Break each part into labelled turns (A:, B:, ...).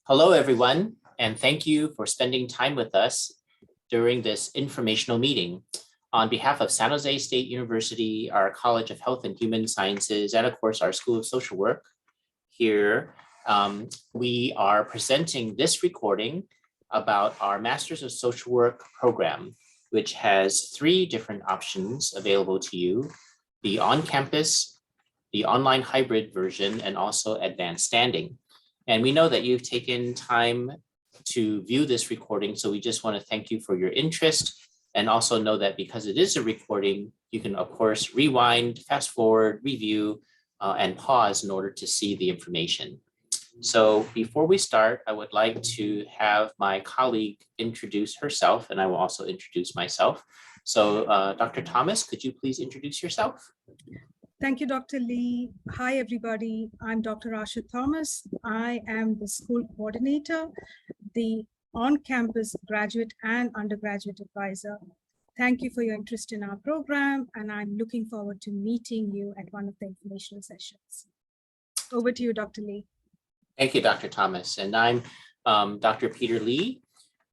A: Hello, everyone, and thank you for spending time with us during this informational meeting. On behalf of San Jose State University, our College of Health and Human Sciences, and of course, our School of Social Work here, we are presenting this recording about our Masters of Social Work program, which has 3 different options available to you: the on-campus, the online hybrid version, and also advanced standing. And we know that you've taken time to view this recording, so we just want to thank you for your interest, and also know that because it is a recording, you can of course rewind, fast forward, review, and pause in order to see the information. So before we start, I would like to have my colleague introduce herself, and I will also introduce myself. So Dr. Thomas, could you please introduce yourself?
B: Thank you, Dr. Lee. Hi, everybody. I'm Dr. Asha Thomas. I am the school coordinator, the on-campus graduate and undergraduate advisor. Thank you for your interest in our program, and I'm looking forward to meeting you at one of the informational sessions. Over to you, Dr. Lee.
A: Thank you, Dr. Thomas. And I'm Dr. Peter Lee,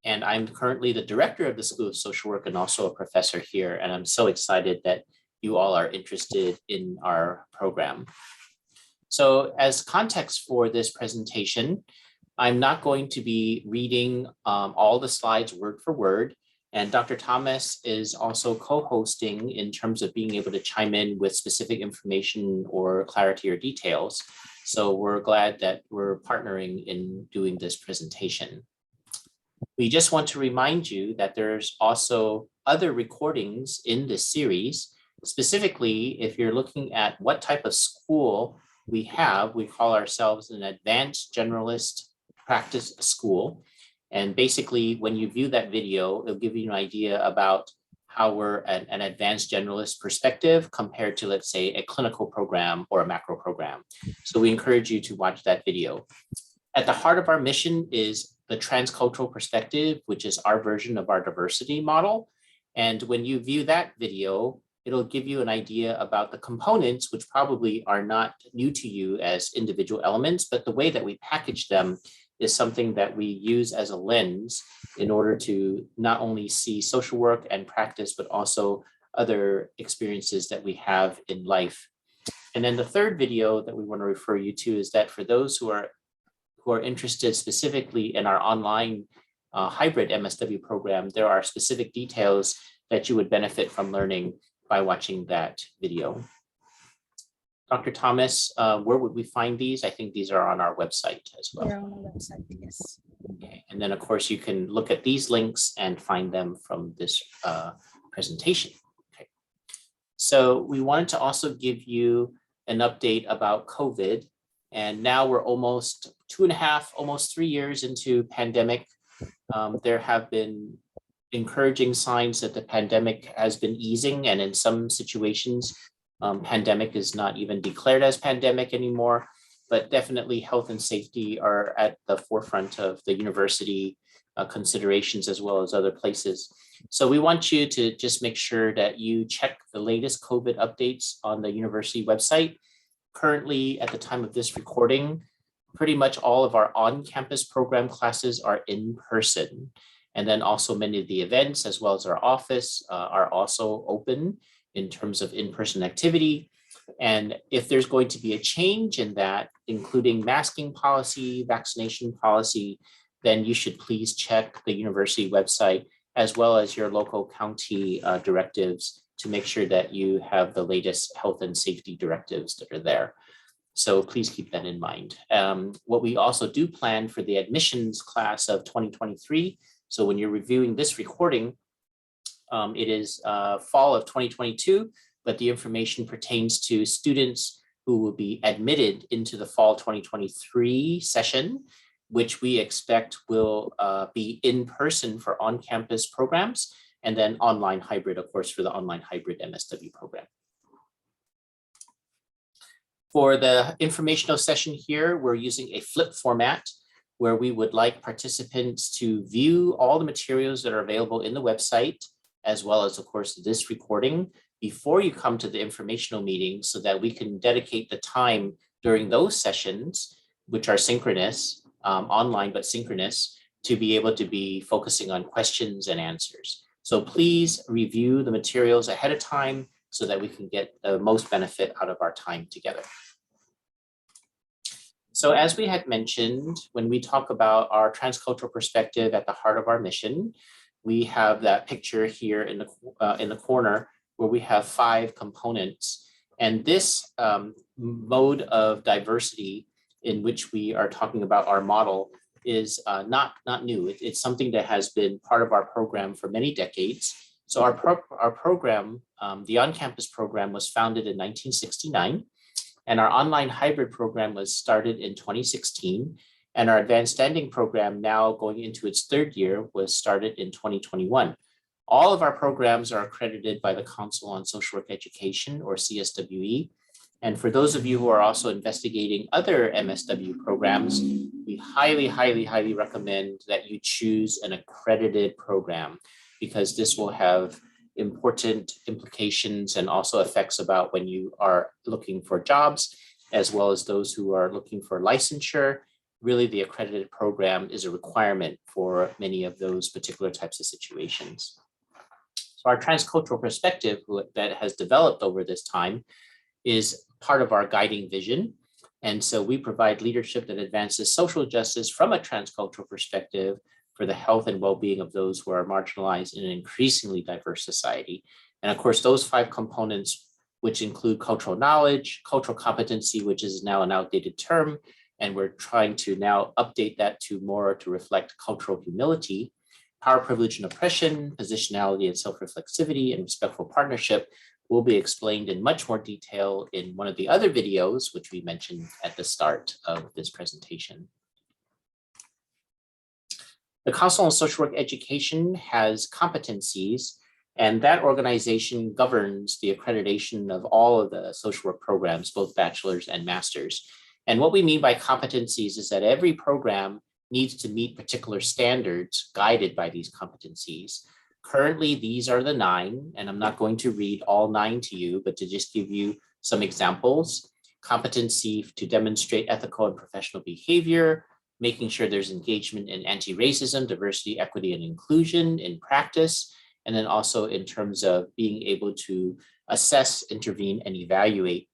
A: and I'm currently the director of the School of Social Work and also a professor here. And I'm so excited that you all are interested in our program. So as context for this presentation, I'm not going to be reading all the slides word for word, and Dr. Thomas is also co-hosting in terms of being able to chime in with specific information or clarity or details. So we're glad that we're partnering in doing this presentation. We just want to remind you that there's also other recordings in this series. Specifically, if you're looking at what type of school we have, we call ourselves an advanced generalist practice school. And basically, when you view that video, it'll give you an idea about how we're an advanced generalist perspective compared to, let's say, a clinical program or a macro program. So we encourage you to watch that video. At the heart of our mission is the Transcultural Perspective, which is our version of our diversity model. And when you view that video, it'll give you an idea about the components, which probably are not new to you as individual elements, but the way that we package them is something that we use as a lens in order to not only see social work and practice, but also other experiences that we have in life. And then the third video that we want to refer you to is that for those who are interested specifically in our online hybrid MSW program, there are specific details that you would benefit from learning by watching that video. Dr. Thomas, where would we find these? I think these are on our website as well.
B: They're on our website, yes.
A: Okay, and then of course you can look at these links and find them from this presentation. Okay, so we wanted to also give you an update about COVID, and now we're almost 2.5, almost 3 years into pandemic. There have been encouraging signs that the pandemic has been easing, and in some situations, pandemic is not even declared as pandemic anymore, but definitely health and safety are at the forefront of the university considerations as well as other places. So we want you to just make sure that you check the latest COVID updates on the university website. Currently, at the time of this recording, pretty much all of our on-campus program classes are in person. And then also many of the events as well as our office are also open in terms of in-person activity. And if there's going to be a change in that, including masking policy, vaccination policy, then you should please check the university website as well as your local county directives to make sure that you have the latest health and safety directives that are there. So please keep that in mind. What we also do plan for the admissions class of 2023. So when you're reviewing this recording, it is fall of 2022, but the information pertains to students who will be admitted into the fall 2023 session, which we expect will be in person for on-campus programs, and then online hybrid, of course, for the online hybrid MSW program. For the informational session here, we're using a flip format where we would like participants to view all the materials that are available in the website, as well as, of course, this recording before you come to the informational meeting so that we can dedicate the time during those sessions, which are synchronous, online, but synchronous, to be able to be focusing on questions and answers. So please review the materials ahead of time so that we can get the most benefit out of our time together. So as we had mentioned, when we talk about our transcultural perspective at the heart of our mission, we have that picture here in the corner where we have 5 components. And this mode of diversity in which we are talking about our model is not new. It's something that has been part of our program for many decades. So our program, the on-campus program, was founded in 1969. And our online hybrid program was started in 2016. And our advanced standing program, now going into its 3rd year, was started in 2021. All of our programs are accredited by the Council on Social Work Education, or CSWE. And for those of you who are also investigating other MSW programs, we highly recommend that you choose an accredited program, because this will have important implications and also effects about when you are looking for jobs, as well as those who are looking for licensure. Really, the accredited program is a requirement for many of those particular types of situations. So our transcultural perspective that has developed over this time is part of our guiding vision. And so we provide leadership that advances social justice from a transcultural perspective for the health and well-being of those who are marginalized in an increasingly diverse society. And of course, those 5 components, which include cultural knowledge, cultural competency, which is now an outdated term, and we're trying to now update that to reflect cultural humility, power, privilege, and oppression, positionality and self-reflexivity, and respectful partnership, will be explained in much more detail in one of the other videos, which we mentioned at the start of this presentation. The Council on Social Work Education has competencies, and that organization governs the accreditation of all of the social work programs, both bachelor's and master's. And what we mean by competencies is that every program needs to meet particular standards guided by these competencies. Currently, these are the 9, and I'm not going to read all 9 to you, but to just give you some examples. Competency to demonstrate ethical and professional behavior, making sure there's engagement in anti-racism, diversity, equity, and inclusion in practice, and then also in terms of being able to assess, intervene, and evaluate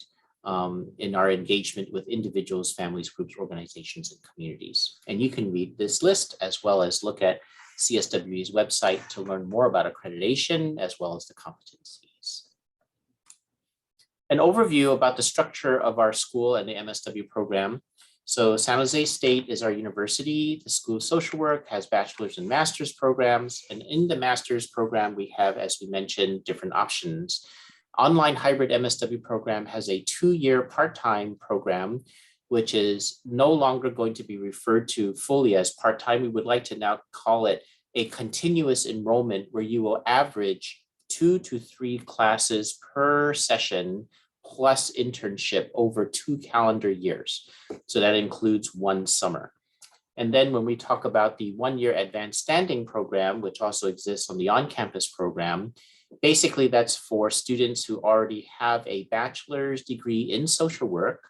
A: in our engagement with individuals, families, groups, organizations, and communities. And you can read this list as well as look at CSWE's website to learn more about accreditation as well as the competencies. An overview about the structure of our school and the MSW program. So San Jose State is our university. The School of Social Work has bachelor's and master's programs. And in the master's program, we have, as we mentioned, different options. Online Hybrid Msw program has a 2-year part-time program, which is no longer going to be referred to fully as part-time. We would like to now call it a continuous enrollment, where you will average 2 to 3 classes per session plus internship over 2 calendar years. So that includes 1 summer. And then when we talk about the 1-year advanced standing program, which also exists on the on-campus program, basically that's for students who already have a bachelor's degree in social work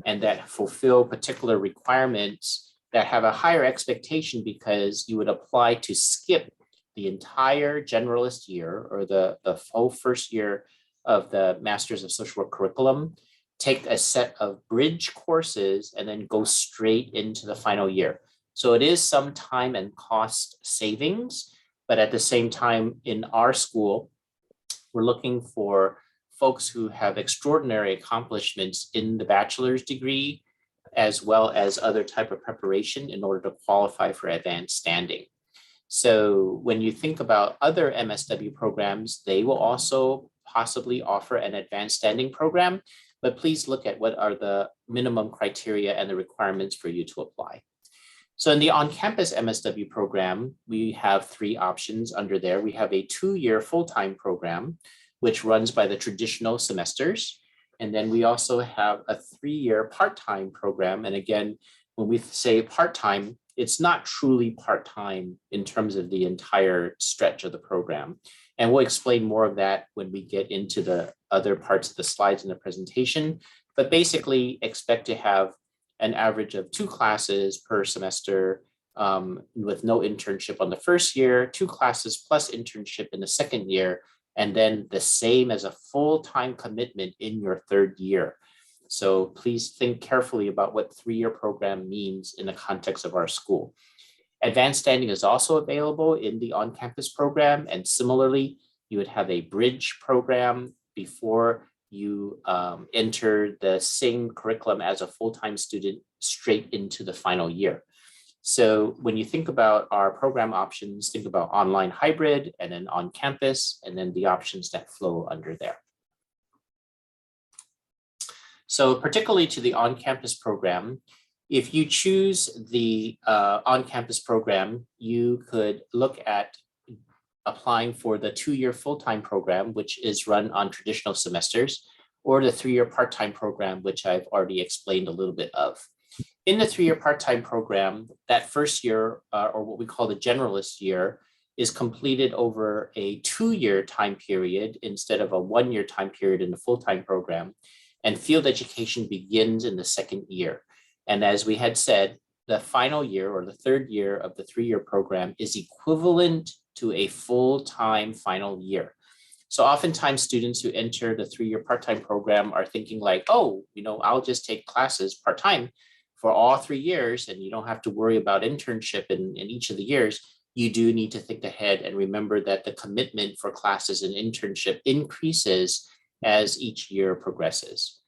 A: and that fulfill particular requirements that have a higher expectation, because you would apply to skip the entire generalist year or the full first year of the Masters of Social Work curriculum, take a set of bridge courses, and then go straight into the final year. So it is some time and cost savings, but at the same time in our school, we're looking for folks who have extraordinary accomplishments in the bachelor's degree, as well as other type of preparation in order to qualify for advanced standing. So when you think about other MSW programs, they will also possibly offer an advanced standing program, but please look at what are the minimum criteria and the requirements for you to apply. So in the on-campus MSW program, we have 3 options under there. We have a 2-year full-time program, which runs by the traditional semesters. And then we also have a 3-year part-time program. And again, when we say part-time, it's not truly part-time in terms of the entire stretch of the program. And we'll explain more of that when we get into the other parts of the slides in the presentation. But basically expect to have an average of 2 classes per semester with no internship on the first year, 2 classes plus internship in the second year, and then the same as a full-time commitment in your third year. So please think carefully about what 3-year program means in the context of our school. Advanced standing is also available in the on-campus program, and similarly, you would have a bridge program before you enter the same curriculum as a full-time student straight into the final year. So when you think about our program options, think about online hybrid and then on campus, and then the options that flow under there. So particularly to the on-campus program, if you choose the on-campus program, you could look at applying for the 2-year full-time program, which is run on traditional semesters, or the 3-year part-time program, which I've already explained a little bit of. In the 3-year part-time program, that first year, or what we call the generalist year, is completed over a 2-year time period instead of a 1-year time period in the full-time program. And field education begins in the second year. And as we had said, the final year or the third year of the 3-year program is equivalent to a full-time final year. So oftentimes students who enter the 3-year part-time program are thinking like, oh, I'll just take classes part-time for all 3 years, and you don't have to worry about internship in each of the years. You do need to think ahead and remember that the commitment for classes and internship increases as each year progresses.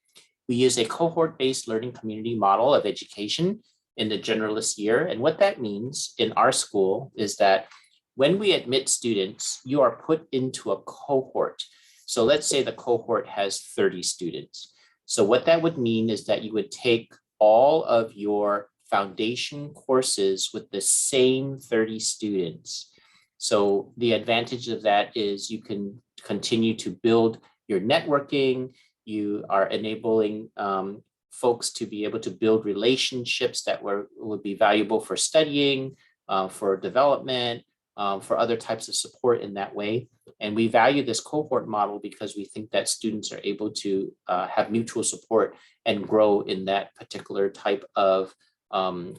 A: We use a cohort-based learning community model of education in the generalist year. And what that means in our school is that when we admit students, you are put into a cohort. So let's say the cohort has 30 students. So what that would mean is that you would take all of your foundation courses with the same 30 students. So the advantage of that is you can continue to build your networking. You are enabling folks to be able to build relationships that would be valuable for studying, for development, for other types of support in that way. And we value this cohort model because we think that students are able to have mutual support and grow in that particular type of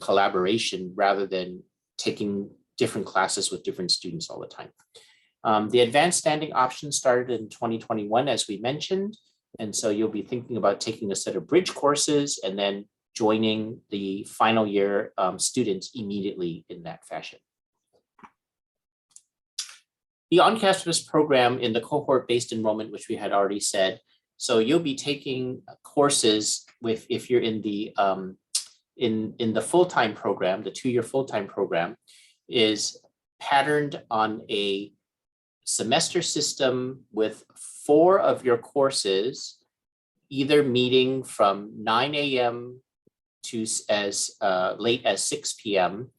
A: collaboration rather than taking different classes with different students all the time. The advanced standing option started in 2021, as we mentioned. And so you'll be thinking about taking a set of bridge courses and then joining the final year students immediately in that fashion. The on-campus program in the cohort-based enrollment, which we had already said, so you'll be taking courses if you're in the full-time program, the 2-year full-time program is patterned on a semester system with 4 of your courses either meeting from 9 a.m. to as late as 6 p.m.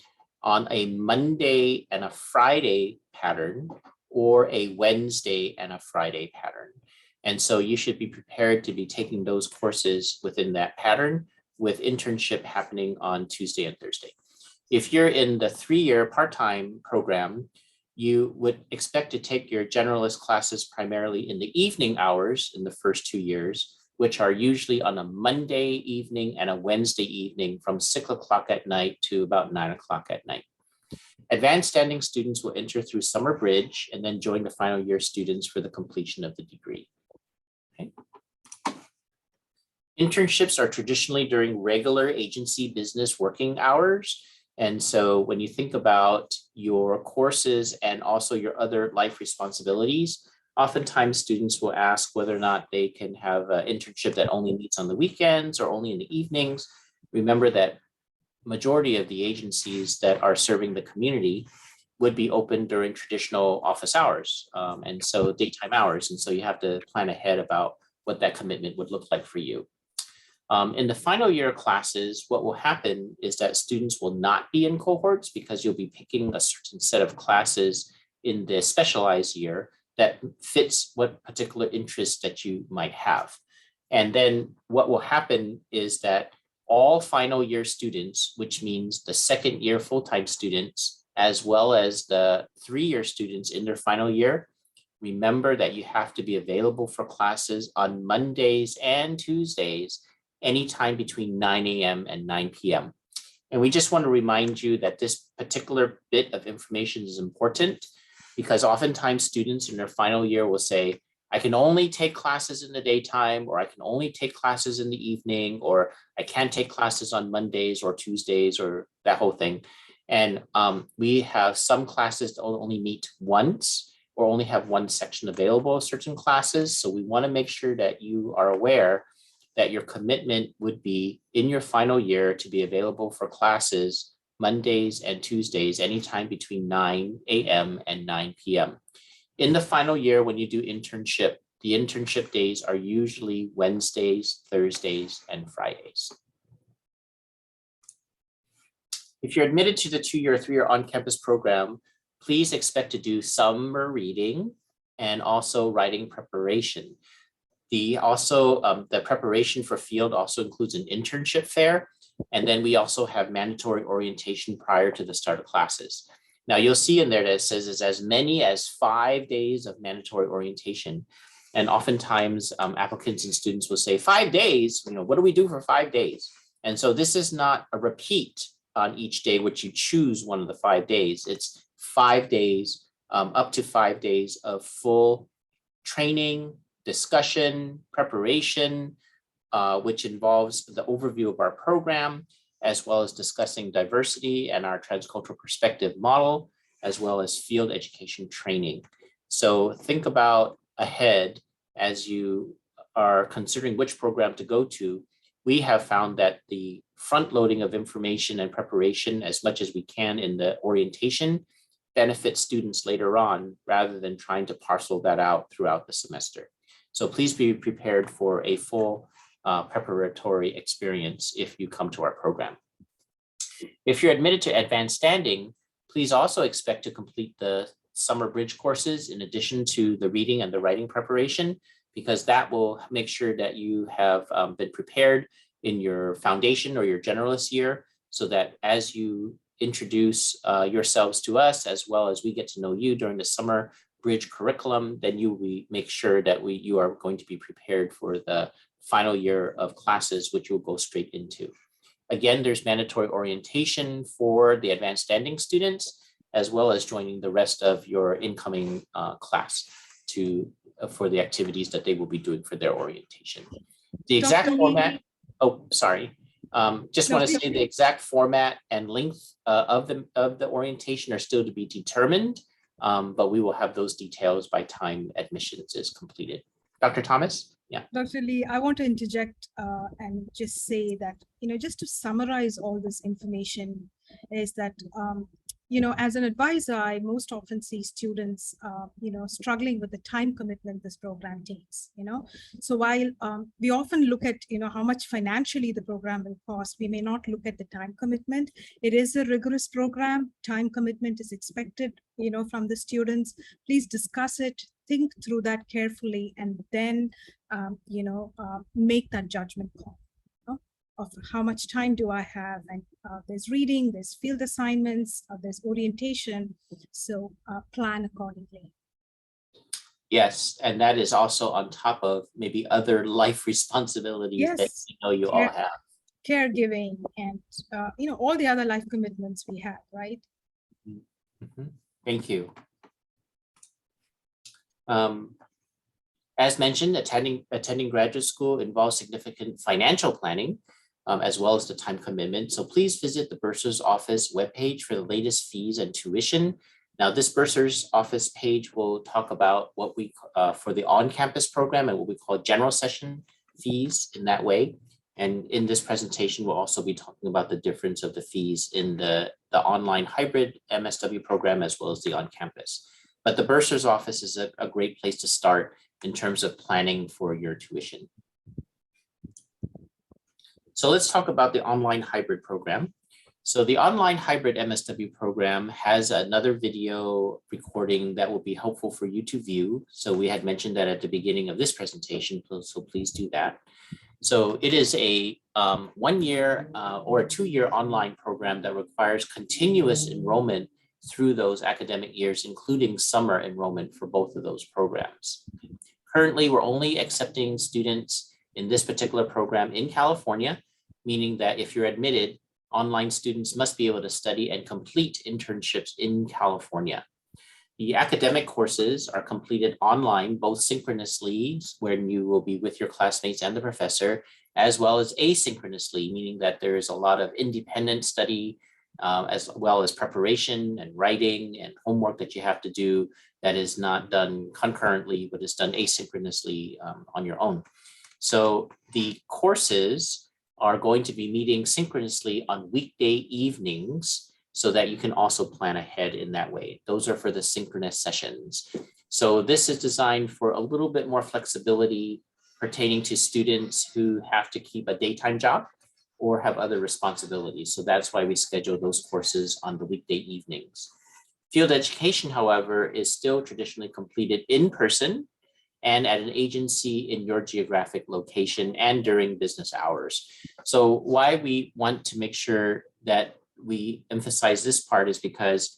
A: on a Monday and a Friday pattern, or a Wednesday and a Friday pattern. And so you should be prepared to be taking those courses within that pattern, with internship happening on Tuesday and Thursday. If you're in the 3-year part-time program, you would expect to take your generalist classes primarily in the evening hours in the first 2 years, which are usually on a Monday evening and a Wednesday evening from 6 o'clock at night to about 9 o'clock at night. Advanced standing students will enter through summer bridge and then join the final year students for the completion of the degree. Okay. Internships are traditionally during regular agency business working hours. And so when you think about your courses and also your other life responsibilities, oftentimes students will ask whether or not they can have an internship that only meets on the weekends or only in the evenings. Remember that majority of the agencies that are serving the community would be open during traditional office hours, and so daytime hours. And so you have to plan ahead about what that commitment would look like for you. In the final year classes, what will happen is that students will not be in cohorts because you'll be picking a certain set of classes in the specialized year that fits what particular interest that you might have. And then what will happen is that all final year students, which means the second year full-time students, as well as the 3-year students in their final year, remember that you have to be available for classes on Mondays and Tuesdays anytime between 9 a.m. and 9 p.m. And we just want to remind you that this particular bit of information is important because oftentimes students in their final year will say, I can only take classes in the daytime, or I can only take classes in the evening, or I can't take classes on Mondays or Tuesdays, or that whole thing. And we have some classes that only meet once or only have one section available of certain classes. So we want to make sure that you are aware that your commitment would be in your final year to be available for classes Mondays and Tuesdays, anytime between 9 a.m. and 9 p.m. In the final year, when you do internship, the internship days are usually Wednesdays, Thursdays, and Fridays. If you're admitted to the 2-year or 3-year on-campus program, please expect to do summer reading and also writing preparation. The preparation for field also includes an internship fair, and then we also have mandatory orientation prior to the start of classes. Now you'll see in there that it says it's as many as 5 days of mandatory orientation. And oftentimes applicants and students will say 5 days, what do we do for 5 days? And so this is not a repeat on each day, which you choose one of the 5 days. It's 5 days, up to 5 days of full training, discussion, preparation, which involves the overview of our program, as well as discussing diversity and our transcultural perspective model, as well as field education training. So think about ahead as you are considering which program to go to. We have found that the front loading of information and preparation as much as we can in the orientation benefits students later on, rather than trying to parcel that out throughout the semester. So please be prepared for a full preparatory experience if you come to our program. If you're admitted to advanced standing, please also expect to complete the summer bridge courses in addition to the reading and the writing preparation, because that will make sure that you have been prepared in your foundation or your generalist year, so that as you introduce yourselves to us, as well as we get to know you during the summer bridge curriculum, then we make sure that you are going to be prepared for the final year of classes, which you'll go straight into. Again, there's mandatory orientation for the advanced standing students, as well as joining the rest of your incoming class for the activities that they will be doing for their orientation. The exact format, sorry. Just want to say the exact format and length of the orientation are still to be determined, but we will have those details by time admissions is completed. Dr. Thomas? Yeah.
B: Dr. Lee, I want to interject and just say that, just to summarize all this information is that, as an advisor, I most often see students, struggling with the time commitment this program takes, So while we often look at, how much financially the program will cost, we may not look at the time commitment. It is a rigorous program. Time commitment is expected, from the students. Please discuss it, think through that carefully, and then, make that judgment call of how much time do I have. And there's reading, there's field assignments, there's orientation. So plan accordingly.
A: Yes, and that is also on top of maybe other life responsibilities that you all have.
B: Caregiving and, all the other life commitments we have, right?
A: Mm-hmm. Thank you. As mentioned, attending graduate school involves significant financial planning, as well as the time commitment. So please visit the Bursar's Office webpage for the latest fees and tuition. Now, this Bursar's Office page will talk about what we, for the on-campus program and what we call general session fees in that way. And in this presentation, we'll also be talking about the difference of the fees in the online hybrid MSW program, as well as the on-campus. But the Bursar's Office is a great place to start in terms of planning for your tuition. So let's talk about the online hybrid program. So the online hybrid MSW program has another video recording that will be helpful for you to view. So we had mentioned that at the beginning of this presentation, so please do that. So it is a 1 year or a 2-year online program that requires continuous enrollment through those academic years, including summer enrollment for both of those programs. Currently, we're only accepting students in this particular program in California, meaning that if you're admitted, online students must be able to study and complete internships in California. The academic courses are completed online, both synchronously, when you will be with your classmates and the professor, as well as asynchronously, meaning that there is a lot of independent study, as well as preparation and writing and homework that you have to do that is not done concurrently, but is done asynchronously on your own. So the courses are going to be meeting synchronously on weekday evenings so that you can also plan ahead in that way. Those are for the synchronous sessions. So this is designed for a little bit more flexibility pertaining to students who have to keep a daytime job or have other responsibilities. So that's why we schedule those courses on the weekday evenings. Field education, however, is still traditionally completed in person and at an agency in your geographic location and during business hours. So why we want to make sure that we emphasize this part is because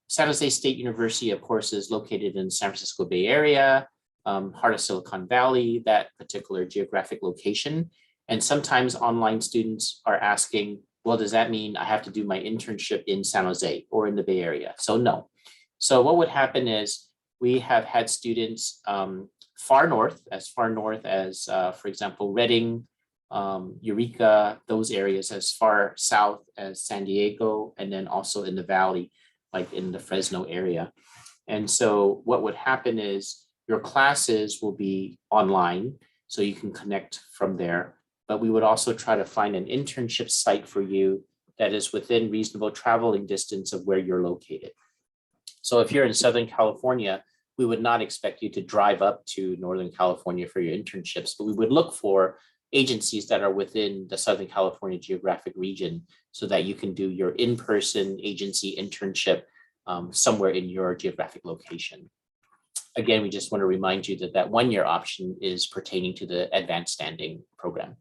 A: San Jose State University, of course, is located in the San Francisco Bay Area, heart of Silicon Valley, that particular geographic location. And sometimes online students are asking, well, does that mean I have to do my internship in San Jose or in the Bay Area? So no. So what would happen is we have had students far north as, for example, Redding, Eureka, those areas, as far south as San Diego, and then also in the valley, like in the Fresno area. And so what would happen is your classes will be online, so you can connect from there. But we would also try to find an internship site for you that is within reasonable traveling distance of where you're located. So if you're in Southern California, we would not expect you to drive up to Northern California for your internships, but we would look for agencies that are within the Southern California geographic region so that you can do your in-person agency internship somewhere in your geographic location. Again, we just want to remind you that that one-year option is pertaining to the advanced standing program.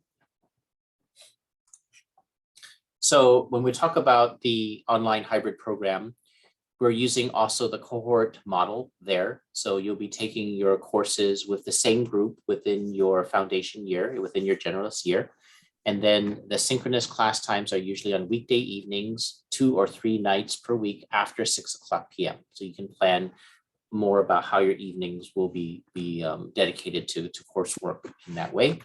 A: So when we talk about the online hybrid program, we're using also the cohort model there. So you'll be taking your courses with the same group within your foundation year, within your generalist year. And then the synchronous class times are usually on weekday evenings, 2 or 3 nights per week after 6:00 p.m. So you can plan more about how your evenings will be dedicated to coursework in that way.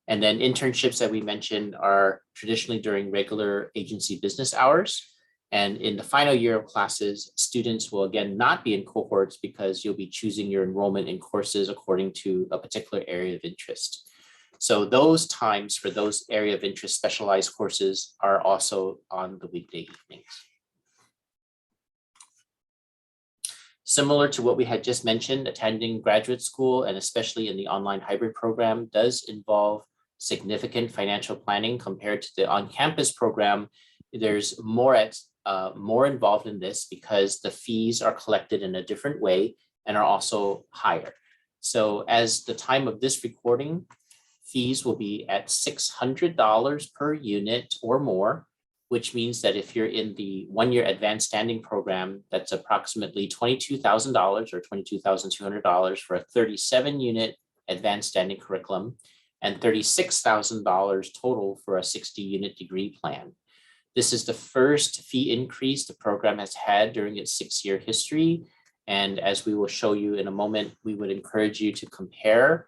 A: And then internships that we mentioned are traditionally during regular agency business hours. And in the final year of classes, students will again not be in cohorts because you'll be choosing your enrollment in courses according to a particular area of interest. So those times for those area of interest specialized courses are also on the weekday evenings. Similar to what we had just mentioned, attending graduate school and especially in the online hybrid program does involve significant financial planning compared to the on-campus program. There's more involved in this because the fees are collected in a different way and are also higher. So as the time of this recording, fees will be at $600 per unit or more, which means that if you're in the one-year advanced standing program, that's approximately $22,000 or $22,200 for a 37-unit advanced standing curriculum and $36,000 total for a 60-unit degree plan. This is the first fee increase the program has had during its 6-year history. And as we will show you in a moment, we would encourage you to compare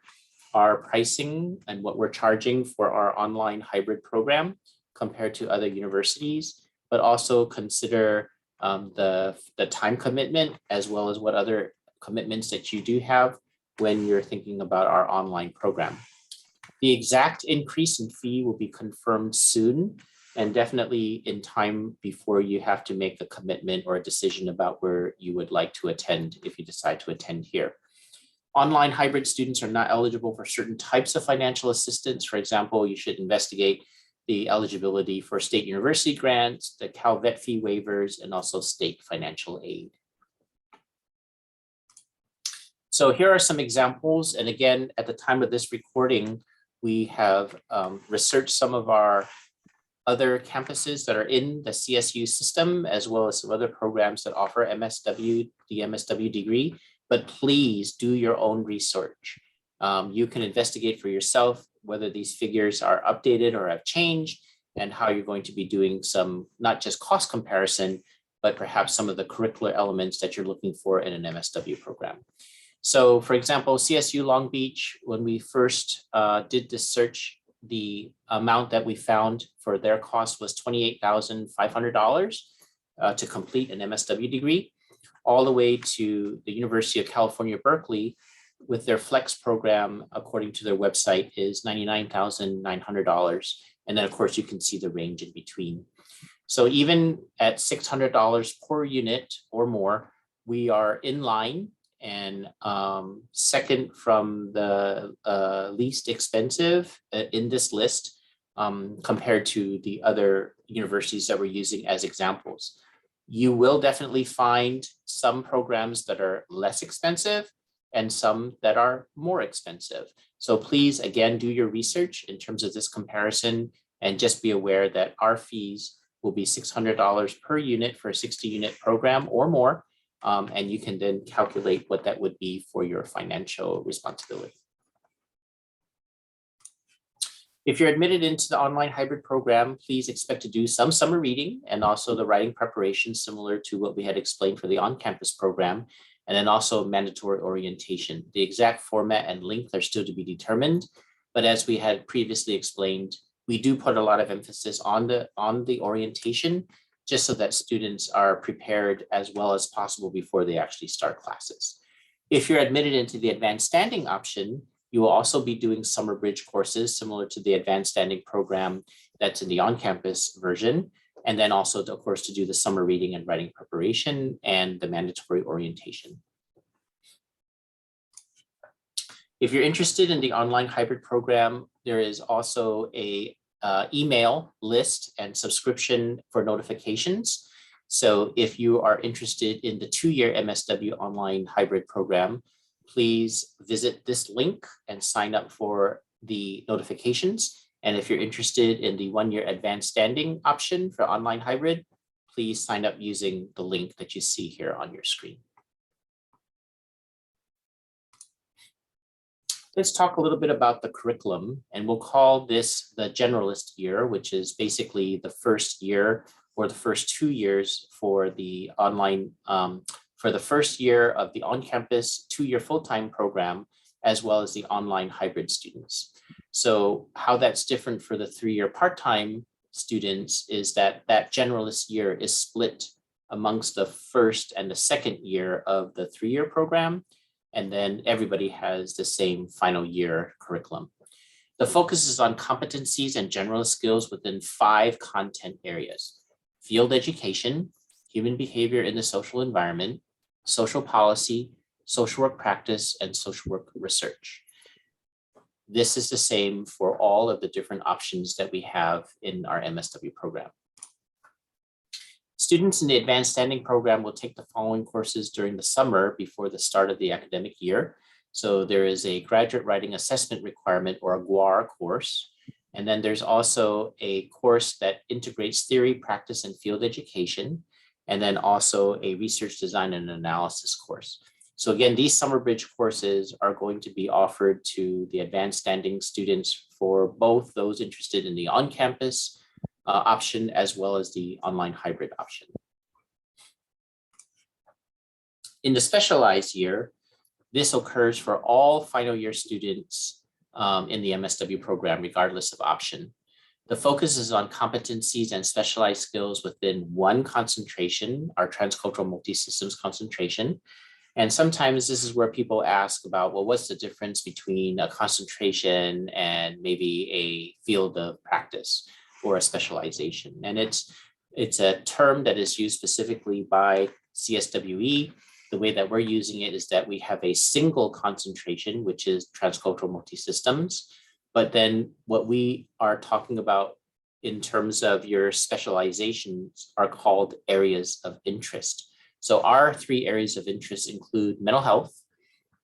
A: our pricing and what we're charging for our online hybrid program compared to other universities, but also consider the time commitment as well as what other commitments that you do have when you're thinking about our online program. The exact increase in fee will be confirmed soon, and definitely in time before you have to make a commitment or a decision about where you would like to attend if you decide to attend here. Online hybrid students are not eligible for certain types of financial assistance. For example, you should investigate the eligibility for state university grants, the Cal Vet fee waivers, and also state financial aid. So here are some examples. And again, at the time of this recording, we have researched some of our other campuses that are in the CSU system, as well as some other programs that offer MSW, the MSW degree, but please do your own research. You can investigate for yourself. whether these figures are updated or have changed, and how you're going to be doing some, not just cost comparison, but perhaps some of the curricular elements that you're looking for in an MSW program. So for example, CSU Long Beach, when we first did this search, the amount that we found for their cost was $28,500 to complete an MSW degree, all the way to the University of California, Berkeley, with their Flex program, according to their website, is $99,900. And then of course you can see the range in between. So even at $600 per unit or more, we are in line and second from the least expensive in this list compared to the other universities that we're using as examples. You will definitely find some programs that are less expensive and some that are more expensive. So please, again, do your research in terms of this comparison and just be aware that our fees will be $600 per unit for a 60-unit program or more. And you can then calculate what that would be for your financial responsibility. If you're admitted into the online hybrid program, please expect to do some summer reading and also the writing preparation similar to what we had explained for the on-campus program, and then also mandatory orientation. The exact format and length are still to be determined, but as we had previously explained, we do put a lot of emphasis on the orientation, just so that students are prepared as well as possible before they actually start classes. If you're admitted into the advanced standing option, you will also be doing summer bridge courses similar to the advanced standing program that's in the on-campus version. And then also, of course, to do the summer reading and writing preparation and the mandatory orientation. If you're interested in the online hybrid program, there is also a email list and subscription for notifications. So if you are interested in the 2-year MSW online hybrid program, please visit this link and sign up for the notifications. And if you're interested in the 1-year advanced standing option for online hybrid, please sign up using the link that you see here on your screen. Let's talk a little bit about the curriculum, and we'll call this the generalist year, which is basically the first year or the first 2 years for the online, for the first year of the on-campus 2-year full-time program, as well as the online hybrid students. So how that's different for the 3-year part-time students is that that generalist year is split amongst the first and the second year of the 3-year program. And then everybody has the same final year curriculum. The focus is on competencies and general skills within 5 content areas: field education, human behavior in the social environment, social policy, social work practice, and social work research. This is the same for all of the different options that we have in our MSW program. Students in the advanced standing program will take the following courses during the summer before the start of the academic year. So there is a graduate writing assessment requirement, or a GWAR course. And then there's also a course that integrates theory, practice, and field education. And then also a research design and analysis course. So again, these summer bridge courses are going to be offered to the advanced standing students for both those interested in the on-campus option as well as the online hybrid option. In the specialized year, this occurs for all final year students in the MSW program, regardless of option. The focus is on competencies and specialized skills within one concentration, our transcultural multi-systems concentration. And sometimes this is where people ask about, well, what's the difference between a concentration and maybe a field of practice or a specialization? And it's a term that is used specifically by CSWE. The way that we're using it is that we have a single concentration, which is transcultural multi-systems. But then what we are talking about in terms of your specializations are called areas of interest. So our 3 areas of interest include mental health,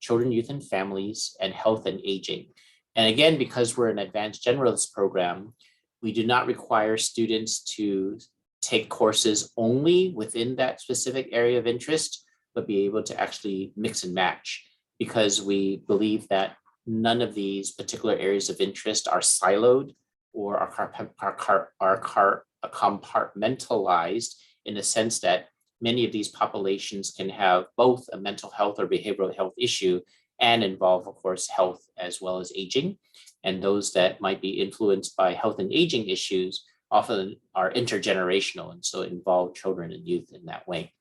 A: children, youth, and families, and health and aging. And again, because we're an advanced generalist program, we do not require students to take courses only within that specific area of interest, but be able to actually mix and match, because we believe that none of these particular areas of interest are siloed or are compartmentalized in the sense that many of these populations can have both a mental health or behavioral health issue and involve, of course, health as well as aging. And those that might be influenced by health and aging issues often are intergenerational and so involve children and youth in that way.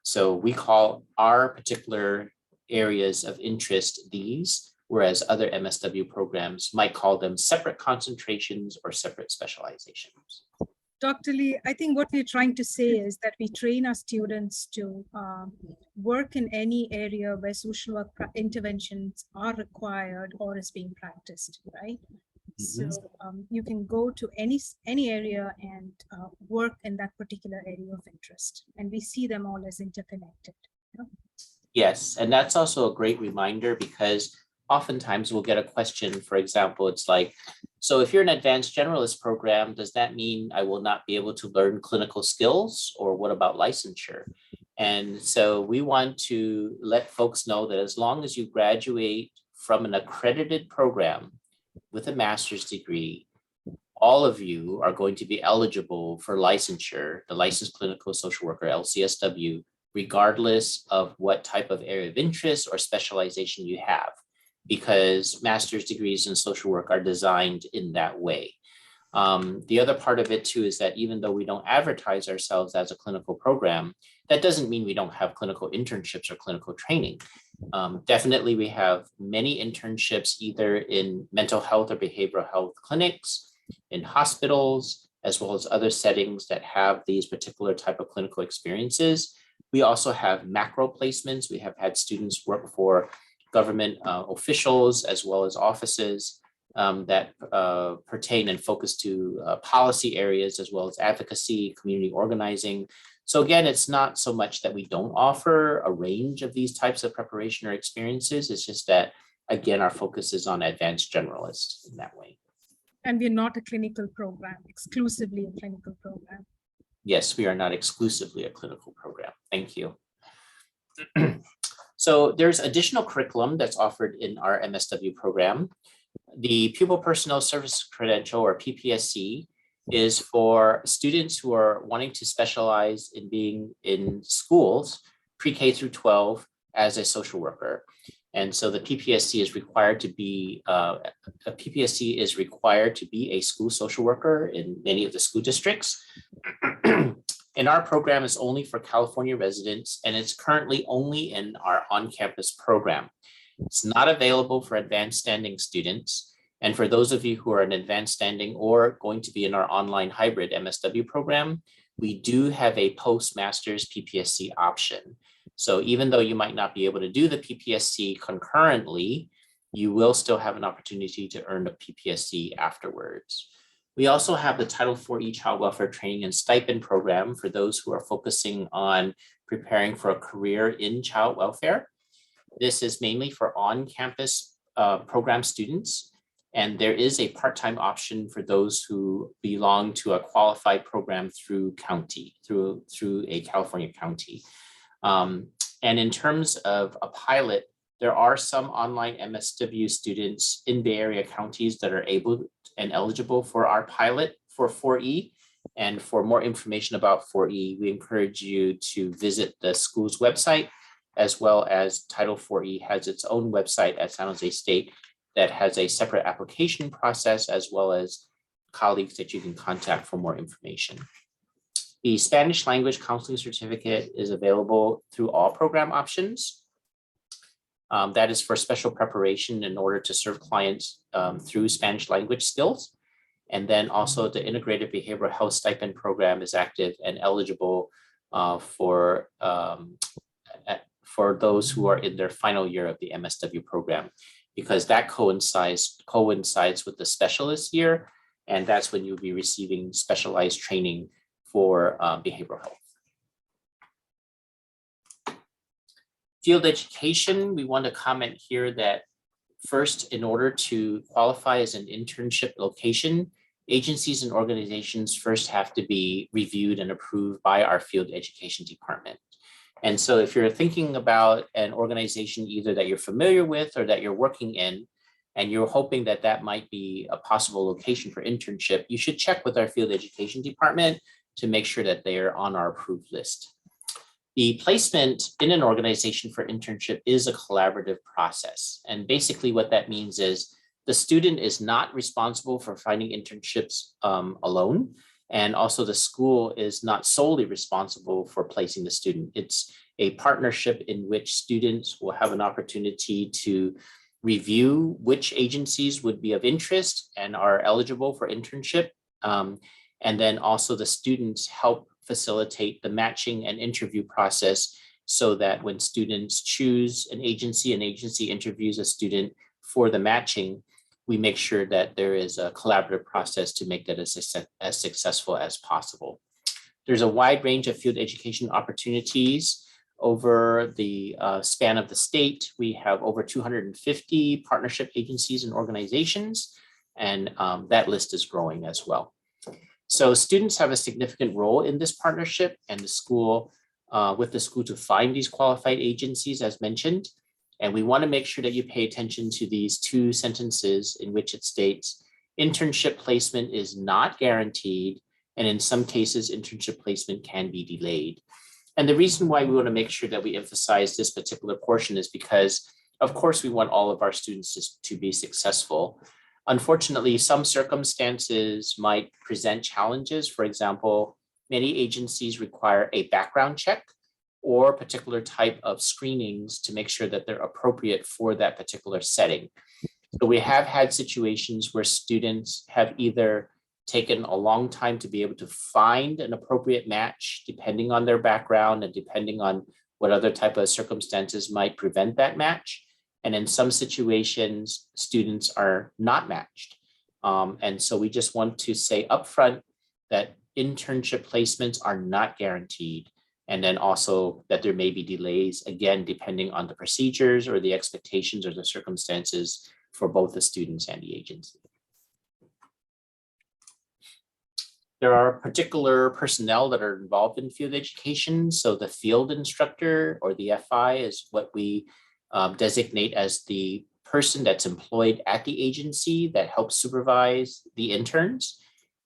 A: So we call our particular areas of interest these, whereas other MSW programs might call them separate concentrations or separate specializations.
B: Dr. Lee, I think what we're trying to say is that we train our students to work in any area where social work interventions are required or is being practiced, right? So you can go to any area and work in that particular area of interest. And we see them all as interconnected. Yeah?
A: Yes, and that's also a great reminder because oftentimes we'll get a question, for example, it's like, so if you're an advanced generalist program, does that mean I will not be able to learn clinical skills, or what about licensure? And so we want to let folks know that as long as you graduate from an accredited program with a master's degree, all of you are going to be eligible for licensure, the licensed clinical social worker, LCSW, regardless of what type of area of interest or specialization you have, because master's degrees in social work are designed in that way. The other part of it too is that even though we don't advertise ourselves as a clinical program, that doesn't mean we don't have clinical internships or clinical training. Definitely we have many internships either in mental health or behavioral health clinics, in hospitals, as well as other settings that have these particular type of clinical experiences. We also have macro placements. We have had students work for government officials as well as offices that pertain and focus to policy areas as well as advocacy, community organizing. So again, it's not so much that we don't offer a range of these types of preparation or experiences. It's just that, again, our focus is on advanced generalists in that way.
B: And we're not a clinical program, exclusively a clinical program.
A: Yes, we are not exclusively a clinical program. Thank you. So there's additional curriculum that's offered in our MSW program. The Pupil Personnel Service Credential, or PPSC, is for students who are wanting to specialize in being in schools, pre-K through 12, as a social worker. And so the PPSC is required to be a school social worker in many of the school districts. And our program is only for California residents, and it's currently only in our on-campus program. It's not available for advanced standing students. And for those of you who are in advanced standing or going to be in our online hybrid MSW program, we do have a postmaster's PPSC option. So even though you might not be able to do the PPSC concurrently, you will still have an opportunity to earn a PPSC afterwards. We also have the Title IV Child Welfare Training and Stipend program for those who are focusing on preparing for a career in child welfare. This is mainly for on-campus program students, and there is a part-time option for those who belong to a qualified program through county, through a California county. And in terms of a pilot, there are some online MSW students in Bay Area counties that are able and eligible for our pilot for 4E. And for more information about 4E, we encourage you to visit the school's website, as well as Title 4E has its own website at San Jose State that has a separate application process, as well as colleagues that you can contact for more information. The Spanish language counseling certificate is available through all program options. That is for special preparation in order to serve clients through Spanish language skills. And then also the Integrated Behavioral Health Stipend program is active and eligible for those who are in their final year of the MSW program, because that coincides with the specialist year, and that's when you'll be receiving specialized training for behavioral health. Field education, we want to comment here that first, in order to qualify as an internship location, agencies and organizations first have to be reviewed and approved by our field education department. And so if you're thinking about an organization either that you're familiar with or that you're working in, and you're hoping that that might be a possible location for internship, you should check with our field education department to make sure that they are on our approved list. The placement in an organization for internship is a collaborative process. And basically what that means is the student is not responsible for finding internships alone. And also the school is not solely responsible for placing the student. It's a partnership in which students will have an opportunity to review which agencies would be of interest and are eligible for internship. And then also the students help facilitate the matching and interview process so that when students choose an agency interviews a student for the matching, we make sure that there is a collaborative process to make that as successful as possible. There's a wide range of field education opportunities over the span of the state. We have over 250 partnership agencies and organizations, and that list is growing as well. So students have a significant role in this partnership, and the school, with the school to find these qualified agencies as mentioned. And we want to make sure that you pay attention to these two sentences in which it states, internship placement is not guaranteed, and in some cases, internship placement can be delayed. And the reason why we want to make sure that we emphasize this particular portion is because, of course, we want all of our students to be successful. Unfortunately, some circumstances might present challenges. For example, many agencies require a background check or particular type of screenings to make sure that they're appropriate for that particular setting. So we have had situations where students have either taken a long time to be able to find an appropriate match, depending on their background and depending on what other type of circumstances might prevent that match. And in some situations, students are not matched. And so we just want to say upfront that internship placements are not guaranteed. And then also that there may be delays, again, depending on the procedures or the expectations or the circumstances for both the students and the agency. There are particular personnel that are involved in field education. So the field instructor or the FI is what we designate as the person that's employed at the agency that helps supervise the interns.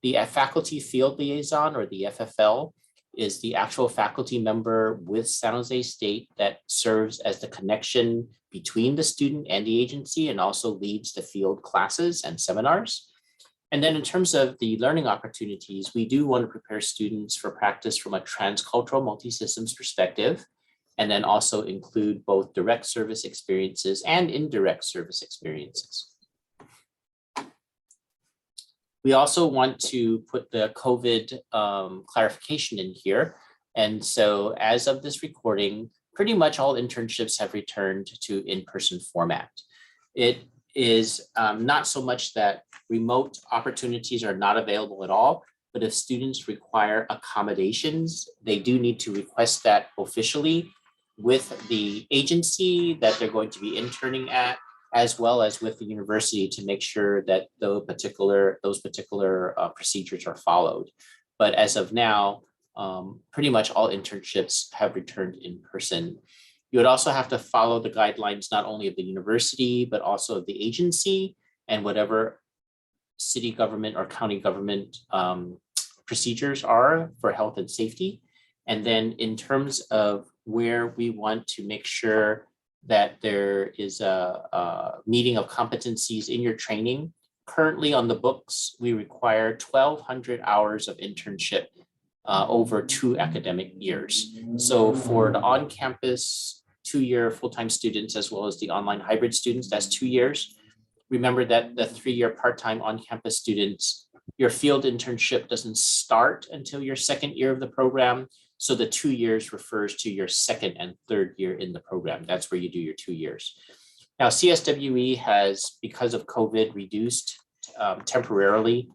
A: The faculty field liaison or the FFL is the actual faculty member with San Jose State that serves as the connection between the student and the agency and also leads the field classes and seminars. And then in terms of the learning opportunities, we do want to prepare students for practice from a transcultural multi-systems perspective, and then also include both direct service experiences and indirect service experiences. We also want to put the COVID clarification in here. And so as of this recording, pretty much all internships have returned to in-person format. It is not so much that remote opportunities are not available at all, but if students require accommodations, they do need to request that officially with the agency that they're going to be interning at, as well as with the university to make sure that those particular procedures are followed. But as of now, pretty much all internships have returned in person. You would also have to follow the guidelines, not only of the university, but also of the agency and whatever city government or county government procedures are for health and safety. And then in terms of where we want to make sure that there is a meeting of competencies in your training, currently on the books, we require 1,200 hours of internship over 2 academic years. So for the on-campus 2-year full-time students, as well as the online hybrid students, that's 2 years. Remember that the 3-year part-time on-campus students, your field internship doesn't start until your 2nd year of the program. So the 2 years refers to your 2nd and 3rd year in the program. That's where you do your 2 years. Now, CSWE has, because of COVID, reduced temporarily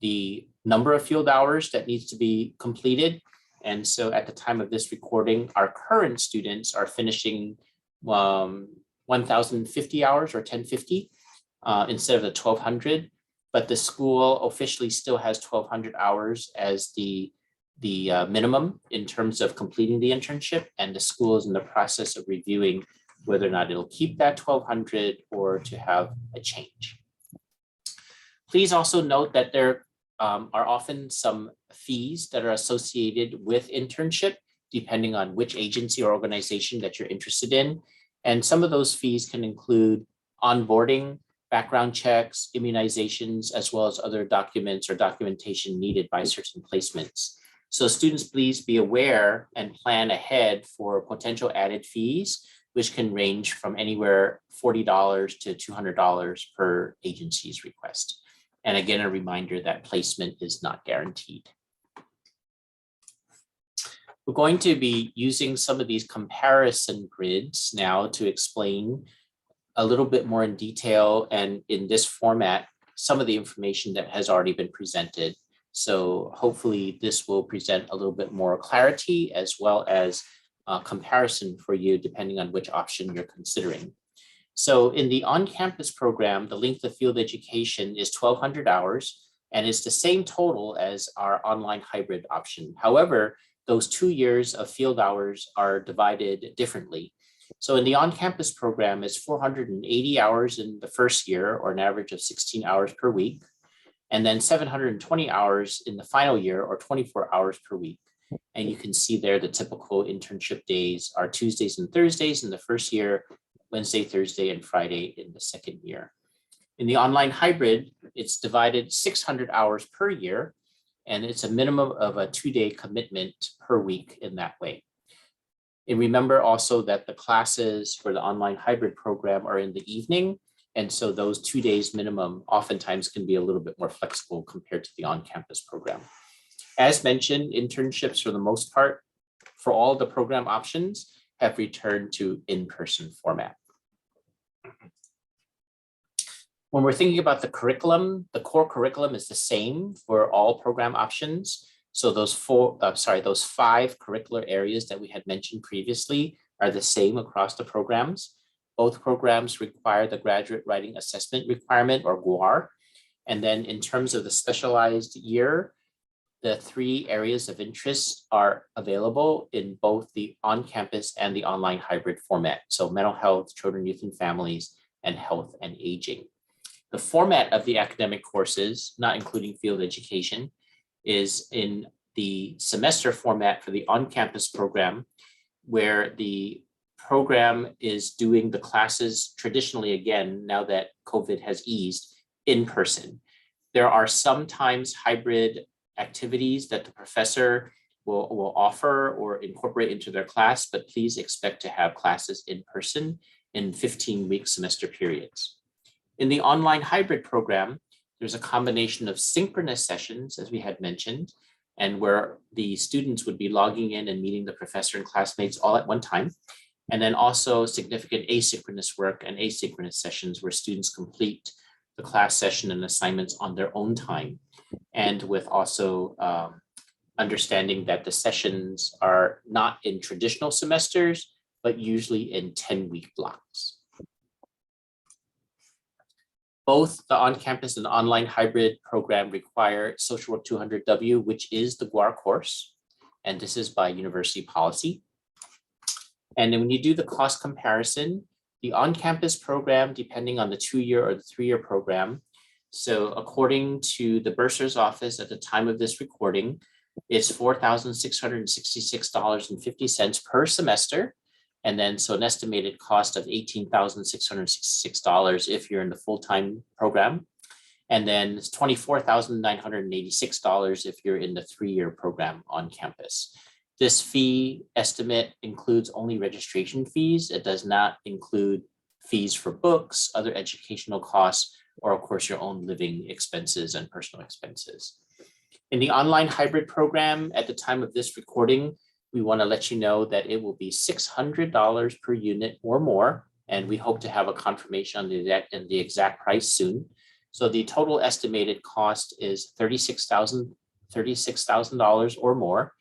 A: the number of field hours that needs to be completed. And so at the time of this recording, our current students are finishing 1,050 hours or 1,050 instead of the 1,200. But the school officially still has 1,200 hours as the minimum in terms of completing the internship, and the school is in the process of reviewing whether or not it'll keep that 1,200 or to have a change. Please also note that there are often some fees that are associated with internship, depending on which agency or organization that you're interested in. And some of those fees can include onboarding, background checks, immunizations, as well as other documents or documentation needed by certain placements. So students, please be aware and plan ahead for potential added fees, which can range from anywhere $40 to $200 per agency's request. And again, a reminder that placement is not guaranteed. We're going to be using some of these comparison grids now to explain a little bit more in detail and in this format, some of the information that has already been presented. So hopefully this will present a little bit more clarity as well as comparison for you depending on which option you're considering. So in the on-campus program, the length of field education is 1,200 hours, and it's the same total as our online hybrid option. However, those 2 years of field hours are divided differently. So in the on-campus program, it's 480 hours in the first year, or an average of 16 hours per week, and then 720 hours in the final year, or 24 hours per week. And you can see there the typical internship days are Tuesdays and Thursdays in the first year, Wednesday, Thursday, and Friday in the second year. In the online hybrid, it's divided 600 hours per year, and it's a minimum of a 2-day commitment per week in that way. And remember also that the classes for the online hybrid program are in the evening, and so those 2 days minimum oftentimes can be a little bit more flexible compared to the on-campus program. As mentioned, internships for the most part, for all the program options, have returned to in-person format. When we're thinking about the curriculum, the core curriculum is the same for all program options. So those 5 curricular areas that we had mentioned previously are the same across the programs. Both programs require the graduate writing assessment requirement, or GWAR. And then in terms of the specialized year, the 3 areas of interest are available in both the on-campus and the online hybrid format. So mental health, children, youth, and families, and health and aging. The format of the academic courses, not including field education, is in the semester format for the on-campus program, where the program is doing the classes traditionally, again, now that COVID has eased, in person. There are sometimes hybrid activities that the professor will offer or incorporate into their class, but please expect to have classes in person in 15-week semester periods. In the online hybrid program, there's a combination of synchronous sessions, as we had mentioned, and where the students would be logging in and meeting the professor and classmates all at one time. And then also significant asynchronous work and asynchronous sessions where students complete the class session and assignments on their own time. And with also understanding that the sessions are not in traditional semesters, but usually in 10-week blocks. Both the on-campus and online hybrid program require Social Work 200W, which is the GWAR course, and this is by university policy. And then when you do the cost comparison, the on-campus program, depending on the 2-year or the 3-year program, so according to the bursar's office at the time of this recording, it's $4,666.50 per semester. And then so an estimated cost of $18,666 if you're in the full-time program. And then it's $24,986 if you're in the 3-year program on campus. This fee estimate includes only registration fees. It does not include fees for books, other educational costs, or of course your own living expenses and personal expenses. In the online hybrid program, at the time of this recording, we want to let you know that it will be $600 per unit or more, and we hope to have a confirmation on the exact price soon. So the total estimated cost is $36,000 or more.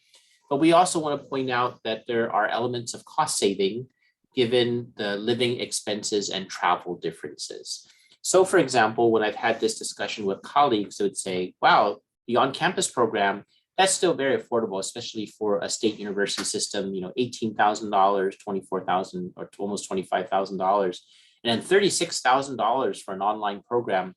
A: But we also want to point out that there are elements of cost saving given the living expenses and travel differences. So for example, when I've had this discussion with colleagues, they would say, wow, the on-campus program, that's still very affordable, especially for a state university system, you know, $18,000, $24,000 or almost $25,000, and then $36,000 for an online program.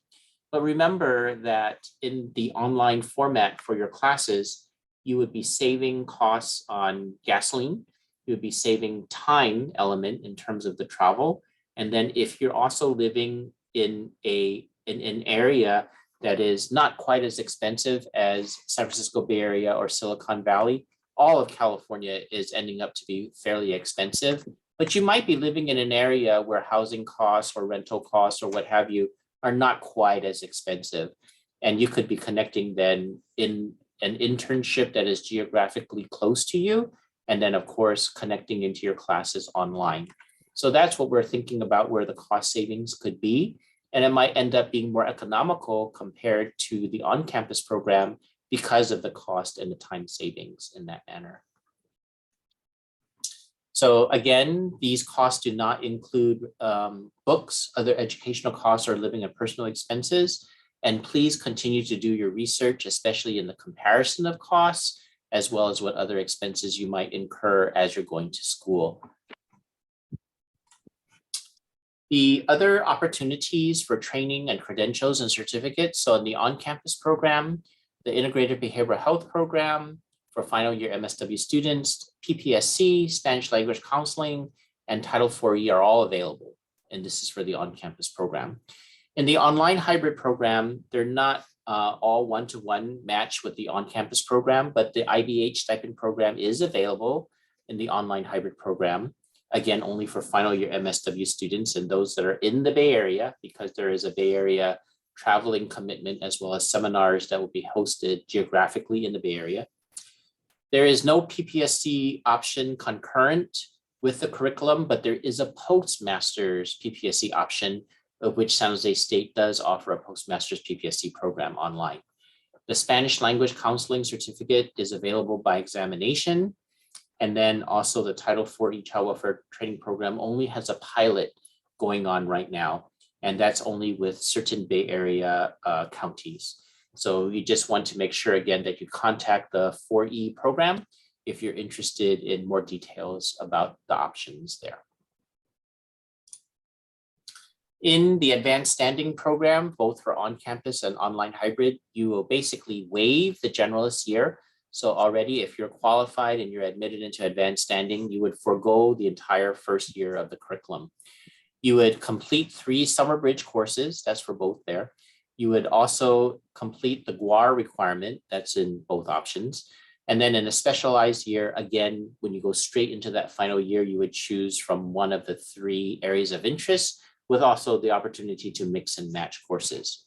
A: But remember that in the online format for your classes, you would be saving costs on gasoline, you would be saving time element in terms of the travel. And then if you're also living in an area that is not quite as expensive as San Francisco Bay Area or Silicon Valley, all of California is ending up to be fairly expensive. But you might be living in an area where housing costs or rental costs or what have you are not quite as expensive. And you could be connecting then in an internship that is geographically close to you, and then of course, connecting into your classes online. So that's what we're thinking about, where the cost savings could be. And it might end up being more economical compared to the on-campus program because of the cost and the time savings in that manner. So again, these costs do not include books, other educational costs, or living and personal expenses. And please continue to do your research, especially in the comparison of costs, as well as what other expenses you might incur as you're going to school. The other opportunities for training and credentials and certificates. So in the on-campus program, the Integrated Behavioral Health Program for final year MSW students, PPSC, Spanish language counseling, and Title IV are all available. And this is for the on-campus program. In the online hybrid program, they're not all one-to-one match with the on-campus program, but the IBH stipend program is available in the online hybrid program. Again, only for final year MSW students and those that are in the Bay Area, because there is a Bay Area traveling commitment as well as seminars that will be hosted geographically in the Bay Area. There is no PPSC option concurrent with the curriculum, but there is a postmaster's PPSC option, of which San Jose State does offer a postmaster's PPSC program online. The Spanish language counseling certificate is available by examination. And then also the Title IV Child Welfare Training Program only has a pilot going on right now. And that's only with certain Bay Area counties. So you just want to make sure again that you contact the 4E program if you're interested in more details about the options there. In the advanced standing program, both for on-campus and online hybrid, you will basically waive the generalist year. So already if you're qualified and you're admitted into advanced standing, you would forego the entire first year of the curriculum. You would complete 3 summer bridge courses, that's for both there. You would also complete the GUAR requirement, that's in both options. And then in a specialized year, again, when you go straight into that final year, you would choose from one of the 3 areas of interest, with also the opportunity to mix and match courses.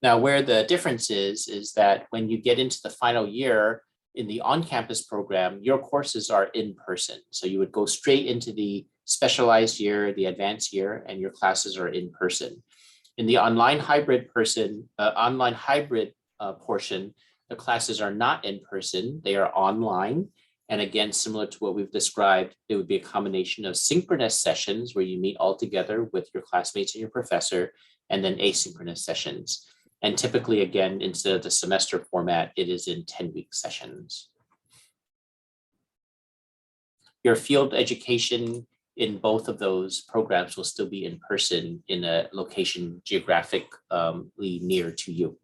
A: Now, where the difference is that when you get into the final year in the on-campus program, your courses are in person. So you would go straight into the specialized year, the advanced year, and your classes are in person. In the online hybrid portion, the classes are not in person, they are online. And again, similar to what we've described, it would be a combination of synchronous sessions where you meet all together with your classmates and your professor, and then asynchronous sessions. And typically, again, instead of the semester format, it is in 10-week sessions. Your field education in both of those programs will still be in person in a location geographically near to you.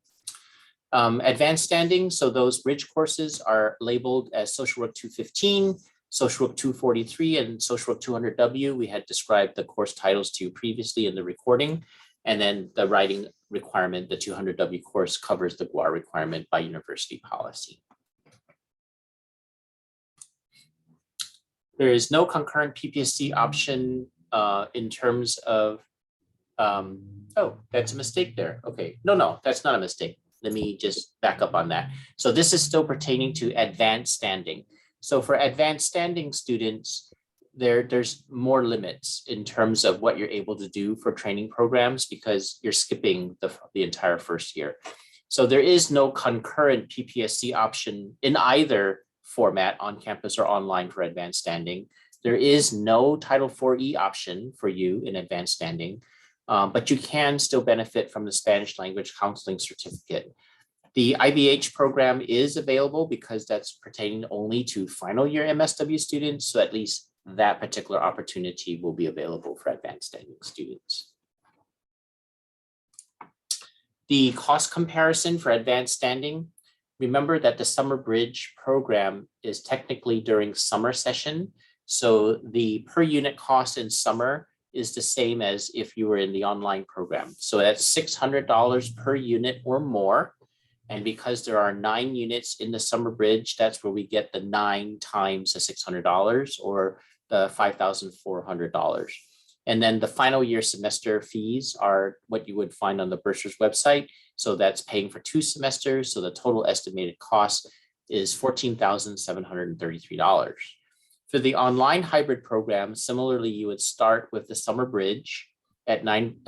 A: Advanced standing, so those bridge courses are labeled as Social Work 215, Social Work 243, and Social Work 200W. We had described the course titles to you previously in the recording. And then the writing requirement, the 200W course, covers the GUAR requirement by university policy. There is no concurrent PPSC option in terms of, oh, that's a mistake there. Okay, no, that's not a mistake. Let me just back up on that. So this is still pertaining to advanced standing. So for advanced standing students, there's more limits in terms of what you're able to do for training programs because you're skipping the entire first year. So there is no concurrent PPSC option in either format, on campus or online, for advanced standing. There is no Title IV-E option for you in advanced standing, but you can still benefit from the Spanish language counseling certificate. The IBH program is available because that's pertaining only to final year MSW students. So at least that particular opportunity will be available for advanced standing students. The cost comparison for advanced standing. Remember that the summer bridge program is technically during summer session. So the per unit cost in summer is the same as if you were in the online program. So that's $600 per unit or more. And because there are 9 units in the summer bridge, that's where we get the 9 times the $600 or the $5,400. And then the final year semester fees are what you would find on the bursar's website. So that's paying for 2 semesters. So the total estimated cost is $14,733. For the online hybrid program, similarly, you would start with the summer bridge at 9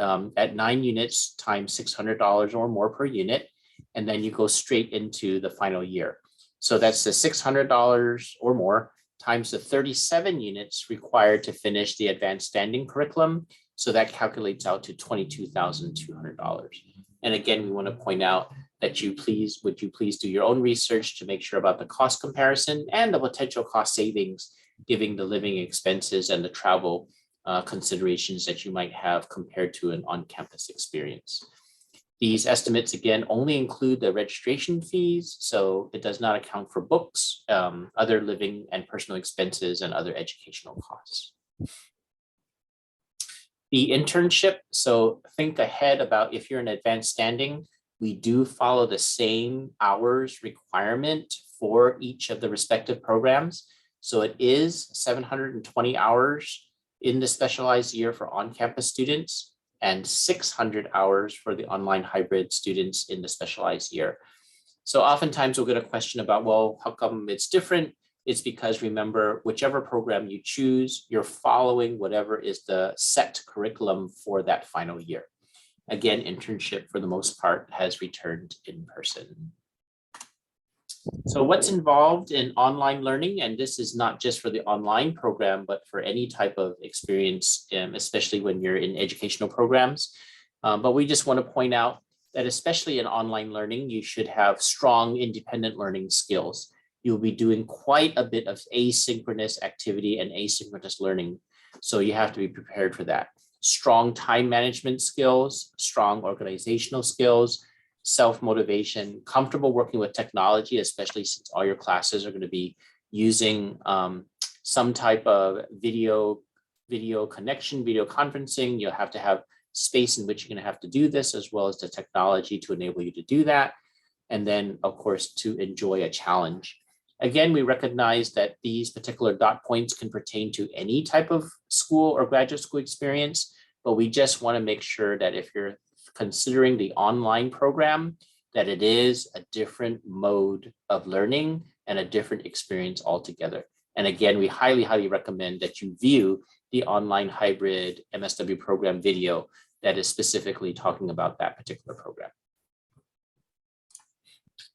A: units times $600 or more per unit. And then you go straight into the final year. So that's the $600 or more times the 37 units required to finish the advanced standing curriculum. So that calculates out to $22,200. And again, we want to point out that would you please do your own research to make sure about the cost comparison and the potential cost savings, given the living expenses and the travel considerations that you might have compared to an on-campus experience. These estimates, again, only include the registration fees, so it does not account for books, other living and personal expenses, and other educational costs. The internship, so think ahead about if you're in advanced standing, we do follow the same hours requirement for each of the respective programs. So it is 720 hours in the specialized year for on-campus students, and 600 hours for the online hybrid students in the specialized year. So oftentimes we'll get a question about, well, how come it's different? It's because remember, whichever program you choose, you're following whatever is the set curriculum for that final year. Again, internship for the most part has returned in person. So what's involved in online learning? And this is not just for the online program, but for any type of experience, especially when you're in educational programs. But we just want to point out that especially in online learning, you should have strong independent learning skills. You'll be doing quite a bit of asynchronous activity and asynchronous learning. So you have to be prepared for that. Strong time management skills, strong organizational skills, self-motivation, comfortable working with technology, especially since all your classes are going to be using some type of video connection, video conferencing. You'll have to have space in which you're going to have to do this, as well as the technology to enable you to do that. And then, of course, to enjoy a challenge. Again, we recognize that these particular dot points can pertain to any type of school or graduate school experience, but we just want to make sure that if you're considering the online program, that it is a different mode of learning and a different experience altogether. And again, we highly, highly recommend that you view the online hybrid MSW program video that is specifically talking about that particular program.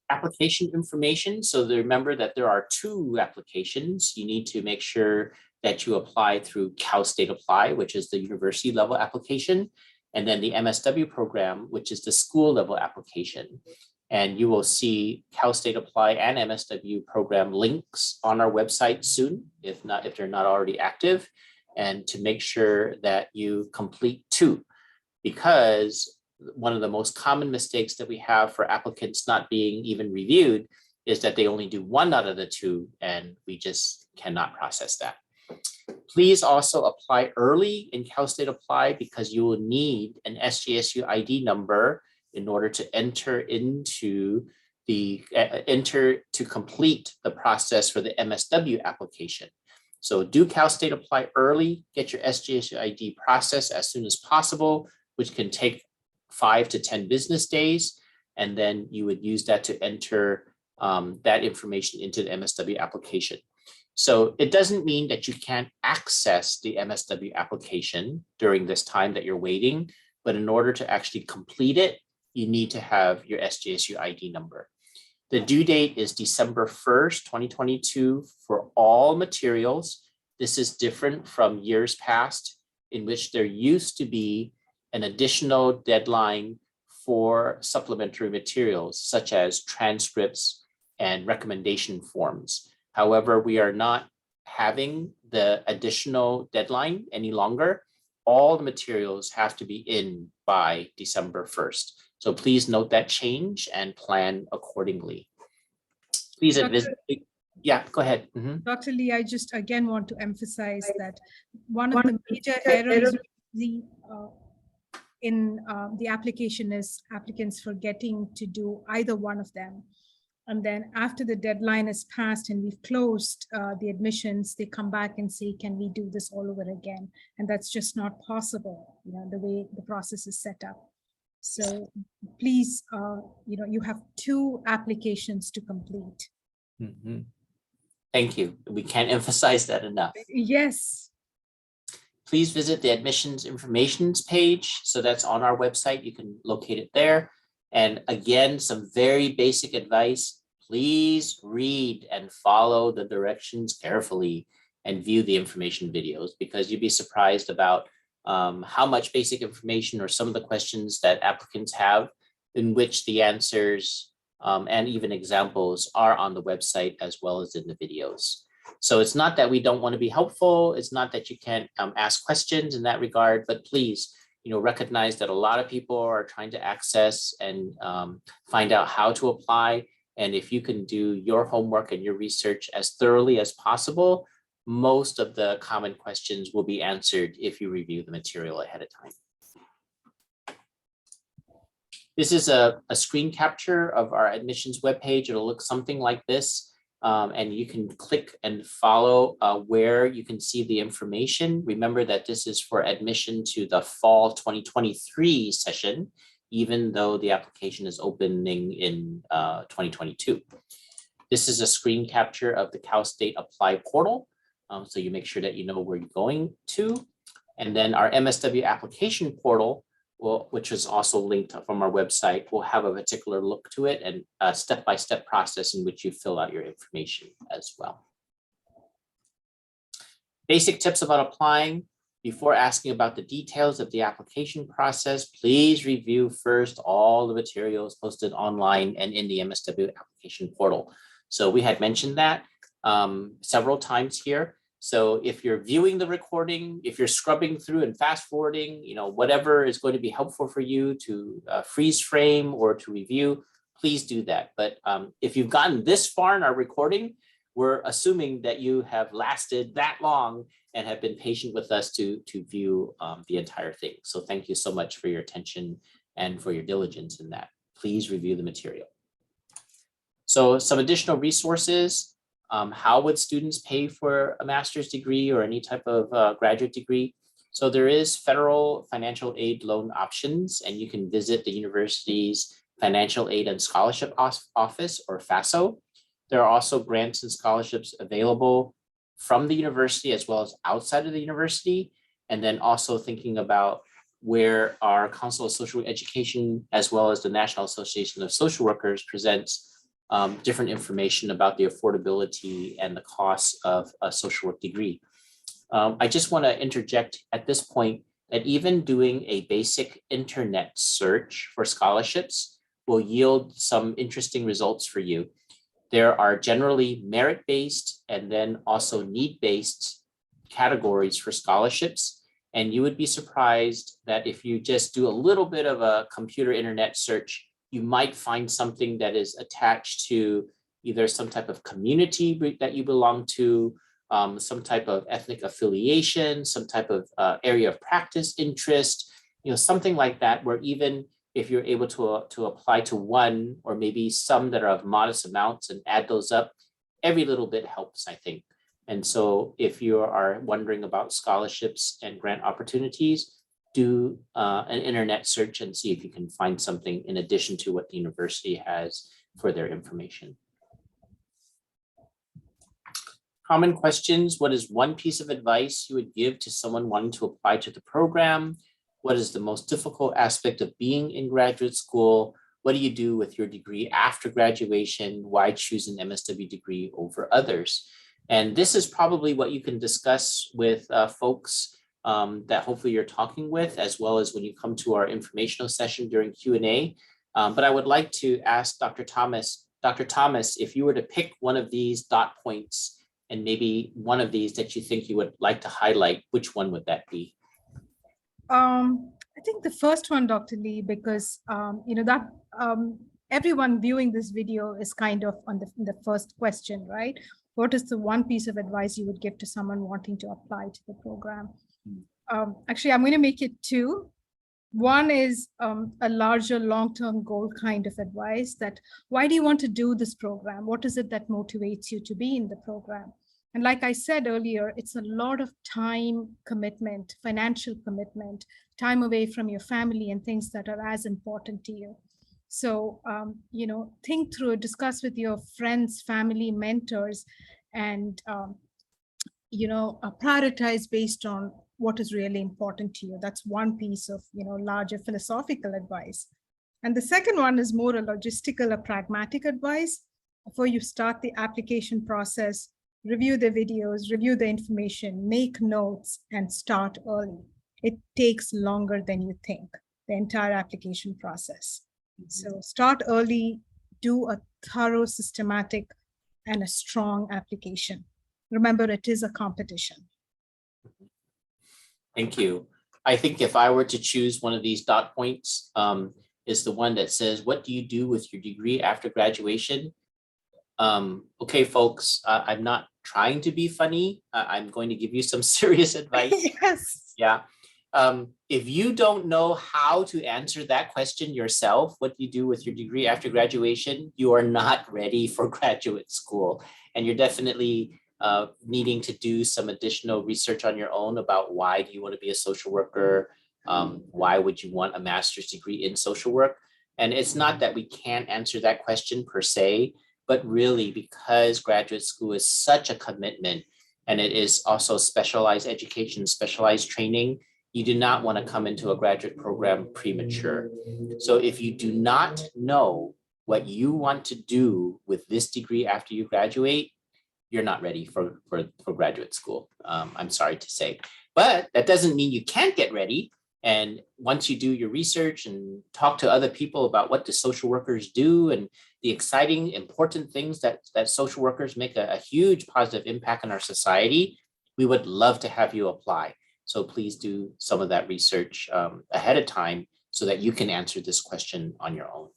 A: Application information. So remember that there are 2 applications. You need to make sure that you apply through Cal State Apply, which is the university level application, and then the MSW program, which is the school level application. And you will see Cal State Apply and MSW program links on our website soon, if they're not already active, and to make sure that you complete 2, because one of the most common mistakes that we have for applicants not being even reviewed is that they only do 1 out of the 2, and we just cannot process that. Please also apply early in Cal State Apply, because you will need an SJSU ID number in order to to complete the process for the MSW application. So do Cal State Apply early, get your SJSU ID process as soon as possible, which can take 5 to 10 business days. And then you would use that to enter that information into the MSW application. So it doesn't mean that you can't access the MSW application during this time that you're waiting, but in order to actually complete it, you need to have your SJSU ID number. The due date is December 1st, 2022 for all materials. This is different from years past, in which there used to be an additional deadline for supplementary materials such as transcripts and recommendation forms. However, we are not having the additional deadline any longer. All the materials have to be in by December 1st. So please note that change and plan accordingly. Please visit. Yeah, go ahead.
B: Dr. Lee, I just again want to emphasize that one of the major errors in the application is applicants forgetting to do either one of them. And then after the deadline is passed and we've closed the admissions, they come back and say, can we do this all over again? And that's just not possible, the way the process is set up. So please, you have 2 applications to complete.
A: Thank you. We can't emphasize that enough.
B: Yes.
A: Please visit the admissions informations page. So that's on our website. You can locate it there. And again, some very basic advice. Please read and follow the directions carefully and view the information videos, because you'd be surprised about how much basic information or some of the questions that applicants have in which the answers and even examples are on the website as well as in the videos. So it's not that we don't want to be helpful. It's not that you can't ask questions in that regard, but please, recognize that a lot of people are trying to access and find out how to apply. And if you can do your homework and your research as thoroughly as possible, most of the common questions will be answered if you review the material ahead of time. This is a screen capture of our admissions webpage. It'll look something like this. And you can click and follow where you can see the information. Remember that this is for admission to the fall 2023 session, even though the application is opening in 2022. This is a screen capture of the Cal State Apply portal. So you make sure that you know where you're going to. And then our MSW application portal, which is also linked from our website, will have a particular look to it and a step-by-step process in which you fill out your information as well. Basic tips about applying. Before asking about the details of the application process, please review first all the materials posted online and in the MSW application portal. So we had mentioned that several times here. So if you're viewing the recording, if you're scrubbing through and fast forwarding, whatever is going to be helpful for you to freeze frame or to review, please do that. But if you've gotten this far in our recording, we're assuming that you have lasted that long and have been patient with us to view the entire thing. So thank you so much for your attention and for your diligence in that. Please review the material. So some additional resources. How would students pay for a master's degree or any type of graduate degree? So there is federal financial aid loan options, and you can visit the university's Financial Aid and Scholarship Office, or FASO. There are also grants and scholarships available from the university as well as outside of the university. And then also thinking about where our Council of Social Education, as well as the National Association of Social Workers, presents different information about the affordability and the costs of a social work degree. I just want to interject at this point that even doing a basic internet search for scholarships will yield some interesting results for you. There are generally merit-based and then also need-based categories for scholarships. And you would be surprised that if you just do a little bit of a computer internet search, you might find something that is attached to either some type of community that you belong to, some type of ethnic affiliation, some type of area of practice interest, something like that, where even if you're able to apply to one or maybe some that are of modest amounts and add those up, every little bit helps, I think. And so if you are wondering about scholarships and grant opportunities, do an internet search and see if you can find something in addition to what the university has for their information. Common questions. What is one piece of advice you would give to someone wanting to apply to the program? What is the most difficult aspect of being in graduate school? What do you do with your degree after graduation? Why choose an MSW degree over others? And this is probably what you can discuss with folks that hopefully you're talking with, as well as when you come to our informational session during Q&A. But I would like to ask Dr. Thomas, if you were to pick one of these dot points and maybe one of these that you think you would like to highlight, which one would that be?
B: I think the first one, Dr. Lee, because everyone viewing this video is kind of on the first question, right? What is the one piece of advice you would give to someone wanting to apply to the program? Actually, I'm going to make it two. One is a larger long-term goal kind of advice, that why do you want to do this program? What is it that motivates you to be in the program? And like I said earlier, it's a lot of time commitment, financial commitment, time away from your family and things that are as important to you. So, think through, discuss with your friends, family, mentors, and, prioritize based on what is really important to you. That's one piece of, larger philosophical advice. And the second one is more a logistical, a pragmatic advice. Before you start the application process, review the videos, review the information, make notes, and start early. It takes longer than you think, the entire application process. So start early, do a thorough, systematic, and a strong application. Remember, it is a competition.
A: Thank you. I think if I were to choose one of these dot points, is the one that says, what do you do with your degree after graduation? Okay, folks, I'm not trying to be funny. I'm going to give you some serious advice.
B: Yes.
A: Yeah. If you don't know how to answer that question yourself, what do you do with your degree after graduation? You are not ready for graduate school. And you're definitely needing to do some additional research on your own about why do you want to be a social worker? Why would you want a master's degree in social work? And it's not that we can't answer that question per se, but really because graduate school is such a commitment and it is also specialized education, specialized training, you do not want to come into a graduate program premature. So if you do not know what you want to do with this degree after you graduate, you're not ready for graduate school. I'm sorry to say, but that doesn't mean you can't get ready. And once you do your research and talk to other people about what do social workers do and the exciting, important things that social workers make a huge positive impact on our society, we would love to have you apply. So please do some of that research ahead of time so that you can answer this question on your own.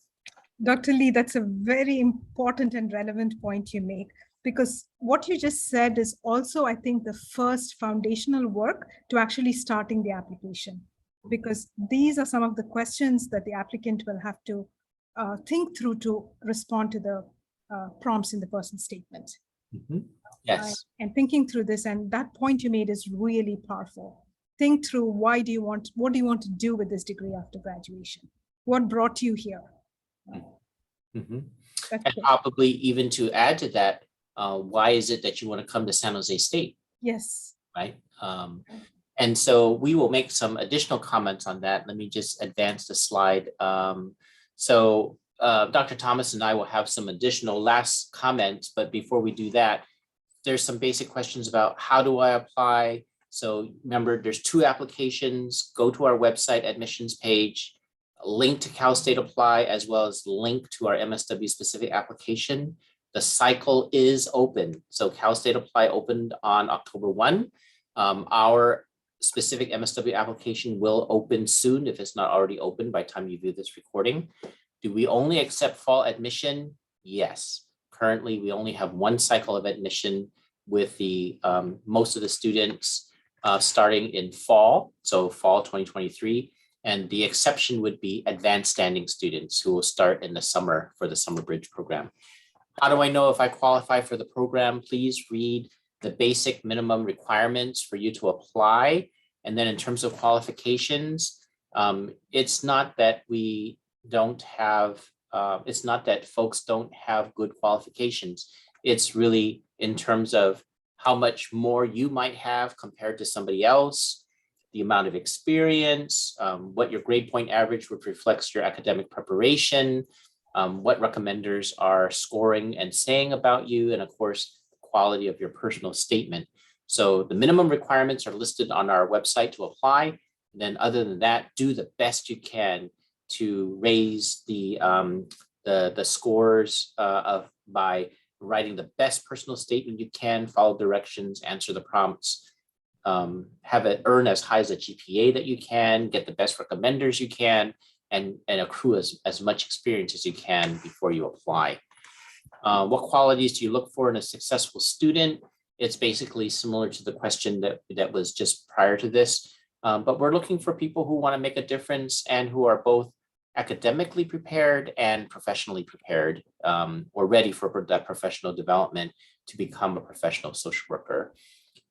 B: Dr. Lee, that's a very important and relevant point you make, because what you just said is also, I think, the first foundational work to actually starting the application, because these are some of the questions that the applicant will have to think through to respond to the prompts in the person statement.
A: Mm-hmm. Yes.
B: And thinking through this, and that point you made is really powerful. Think through what do you want to do with this degree after graduation? What brought you here?
A: Mm-hmm. And probably even to add to that, why is it that you want to come to San Jose State?
B: Yes.
A: Right. And so we will make some additional comments on that. Let me just advance the slide. So Dr. Thomas and I will have some additional last comments, but before we do that, there's some basic questions about how do I apply? So remember, there's 2 applications. Go to our website admissions page, link to Cal State Apply, as well as link to our MSW specific application. The cycle is open. So Cal State Apply opened on October 1. Our specific MSW application will open soon if it's not already open by the time you view this recording. Do we only accept fall admission? Yes. Currently, we only have 1 cycle of admission with the most of the students starting in fall, so fall 2023. And the exception would be advanced standing students who will start in the summer for the Summer Bridge program. How do I know if I qualify for the program? Please read the basic minimum requirements for you to apply. And then in terms of qualifications, it's not that we don't have, it's not that folks don't have good qualifications. It's really in terms of how much more you might have compared to somebody else, the amount of experience, what your grade point average which reflects your academic preparation, what recommenders are scoring and saying about you, and of course, the quality of your personal statement. So the minimum requirements are listed on our website to apply. And then other than that, do the best you can to raise the scores by writing the best personal statement you can, follow directions, answer the prompts, have it earn as high as a GPA that you can, get the best recommenders you can, and accrue as much experience as you can before you apply. What qualities do you look for in a successful student? It's basically similar to the question that was just prior to this, but we're looking for people who want to make a difference and who are both academically prepared and professionally prepared, or ready for that professional development to become a professional social worker.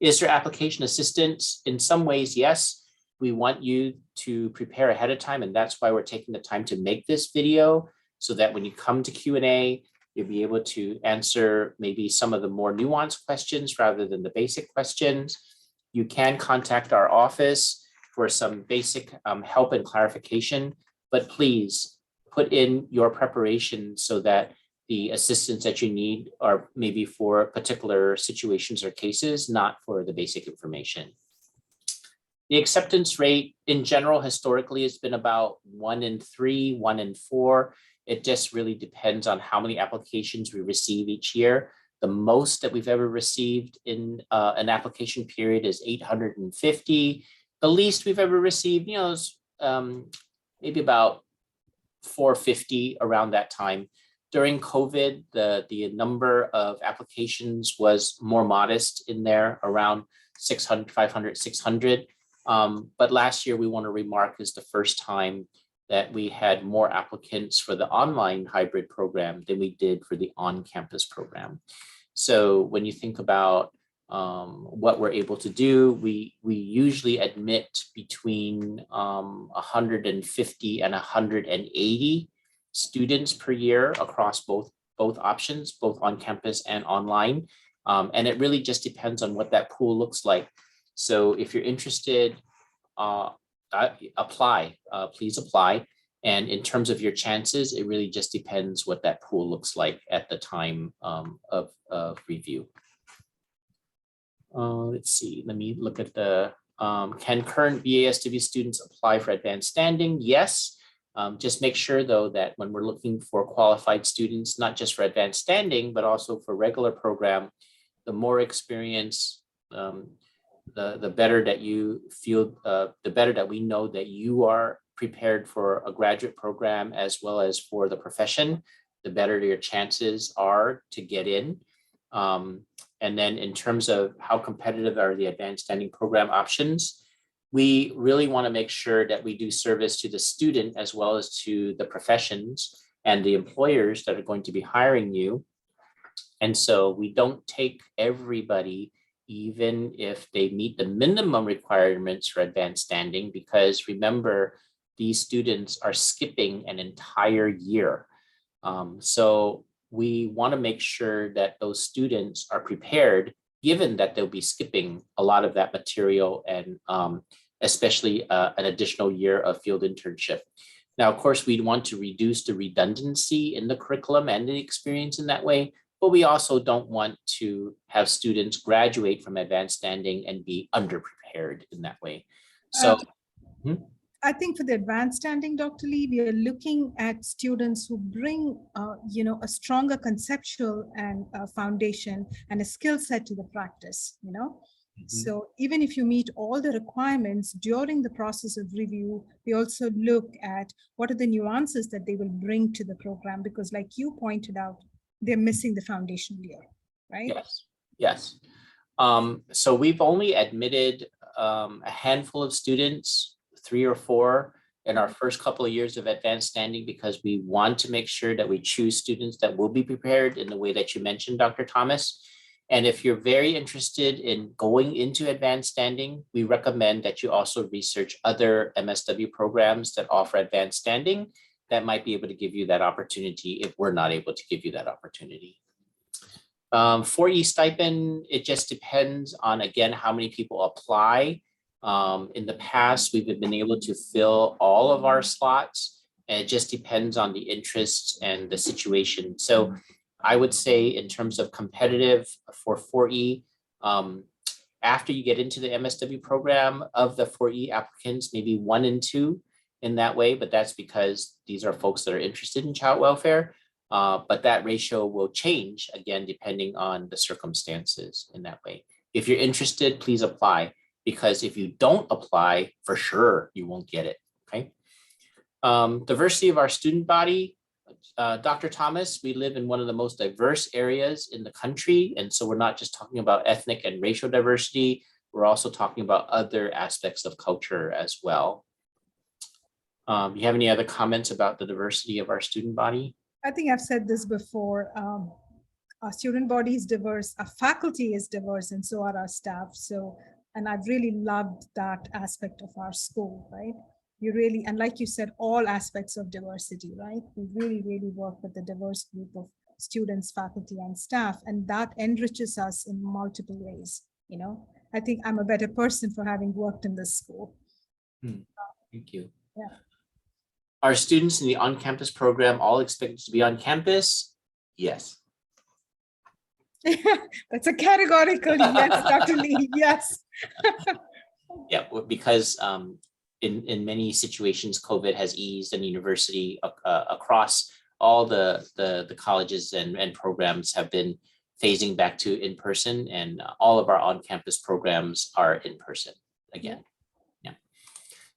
A: Is there application assistance? In some ways, yes. We want you to prepare ahead of time, and that's why we're taking the time to make this video, so that when you come to Q&A, you'll be able to answer maybe some of the more nuanced questions rather than the basic questions. You can contact our office for some basic help and clarification, but please put in your preparation so that the assistance that you need are maybe for particular situations or cases, not for the basic information. The acceptance rate in general, historically, has been about 1 in 3, 1 in 4. It just really depends on how many applications we receive each year. The most that we've ever received in an application period is 850. The least we've ever received, is maybe about 450 around that time. During COVID, the number of applications was more modest in there, around 600, 500, 600. But last year, we want to remark, is the first time that we had more applicants for the online hybrid program than we did for the on-campus program. So when you think about what we're able to do, we usually admit between 150 and 180 students per year across both options, both on campus and online. And it really just depends on what that pool looks like. So if you're interested, apply, please apply. And in terms of your chances, it really just depends what that pool looks like at the time of review. Let's see, let me look at the, can current Basdb students apply for advanced standing? Yes. Just make sure though that when we're looking for qualified students, not just for advanced standing, but also for regular program, the more experience, the better that you feel, the better that we know that you are prepared for a graduate program as well as for the profession, the better your chances are to get in. And then in terms of how competitive are the advanced standing program options, we really want to make sure that we do service to the student as well as to the professions and the employers that are going to be hiring you. And so we don't take everybody, even if they meet the minimum requirements for advanced standing, because remember, these students are skipping an entire year. So we want to make sure that those students are prepared, given that they'll be skipping a lot of that material and especially an additional year of field internship. Now, of course, we'd want to reduce the redundancy in the curriculum and the experience in that way, but we also don't want to have students graduate from advanced standing and be underprepared in that way. So.
B: I think for the advanced standing, Dr. Lee, we are looking at students who bring, a stronger conceptual and foundation and a skill set to the practice, So even if you meet all the requirements during the process of review, we also look at what are the nuances that they will bring to the program, because like you pointed out, they're missing the foundational year, right?
A: Yes. So we've only admitted a handful of students, 3 or 4 in our first couple of years of advanced standing, because we want to make sure that we choose students that will be prepared in the way that you mentioned, Dr. Thomas. And if you're very interested in going into advanced standing, we recommend that you also research other MSW programs that offer advanced standing that might be able to give you that opportunity if we're not able to give you that opportunity. 4E stipend, it just depends on, again, how many people apply. In the past, we've been able to fill all of our slots, and it just depends on the interests and the situation. So I would say in terms of competitive for 4E, after you get into the MSW program, of the 4E applicants, maybe 1 in 2 in that way, but that's because these are folks that are interested in child welfare. But that ratio will change again, depending on the circumstances in that way. If you're interested, please apply, because if you don't apply, for sure, you won't get it, okay? Diversity of our student body. Dr. Thomas, we live in one of the most diverse areas in the country. And so we're not just talking about ethnic and racial diversity, we're also talking about other aspects of culture as well. You have any other comments about the diversity of our student body?
B: I think I've said this before. Our student body is diverse, our faculty is diverse, and so are our staff. So, and I've really loved that aspect of our school, right? You really, and like you said, all aspects of diversity, right? We really, really work with a diverse group of students, faculty, and staff, and that enriches us in multiple ways. You know, I think I'm a better person for having worked in this school.
A: Thank you.
B: Yeah.
A: Are students in the on-campus program all expected to be on campus? Yes.
B: That's a categorical yes, Dr. Lee, yes.
A: Yeah, because in many situations, COVID has eased, and university across all the colleges and programs have been phasing back to in-person, and all of our on-campus programs are in person again. Yeah.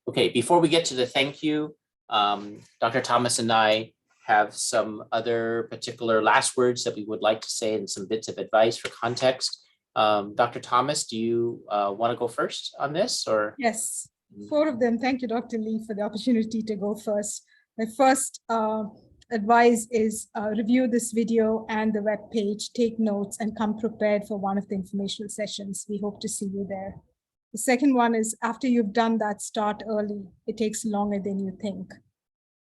A: Okay, before we get to the thank you, Dr. Thomas and I have some other particular last words that we would like to say, and some bits of advice for context. Dr. Thomas, do you want to go first on this, or?
B: Yes, 4 of them. Thank you, Dr. Lee, for the opportunity to go first. My first advice is review this video and the web page, take notes, and come prepared for one of the informational sessions. We hope to see you there. The second one is, after you've done that, start early. It takes longer than you think.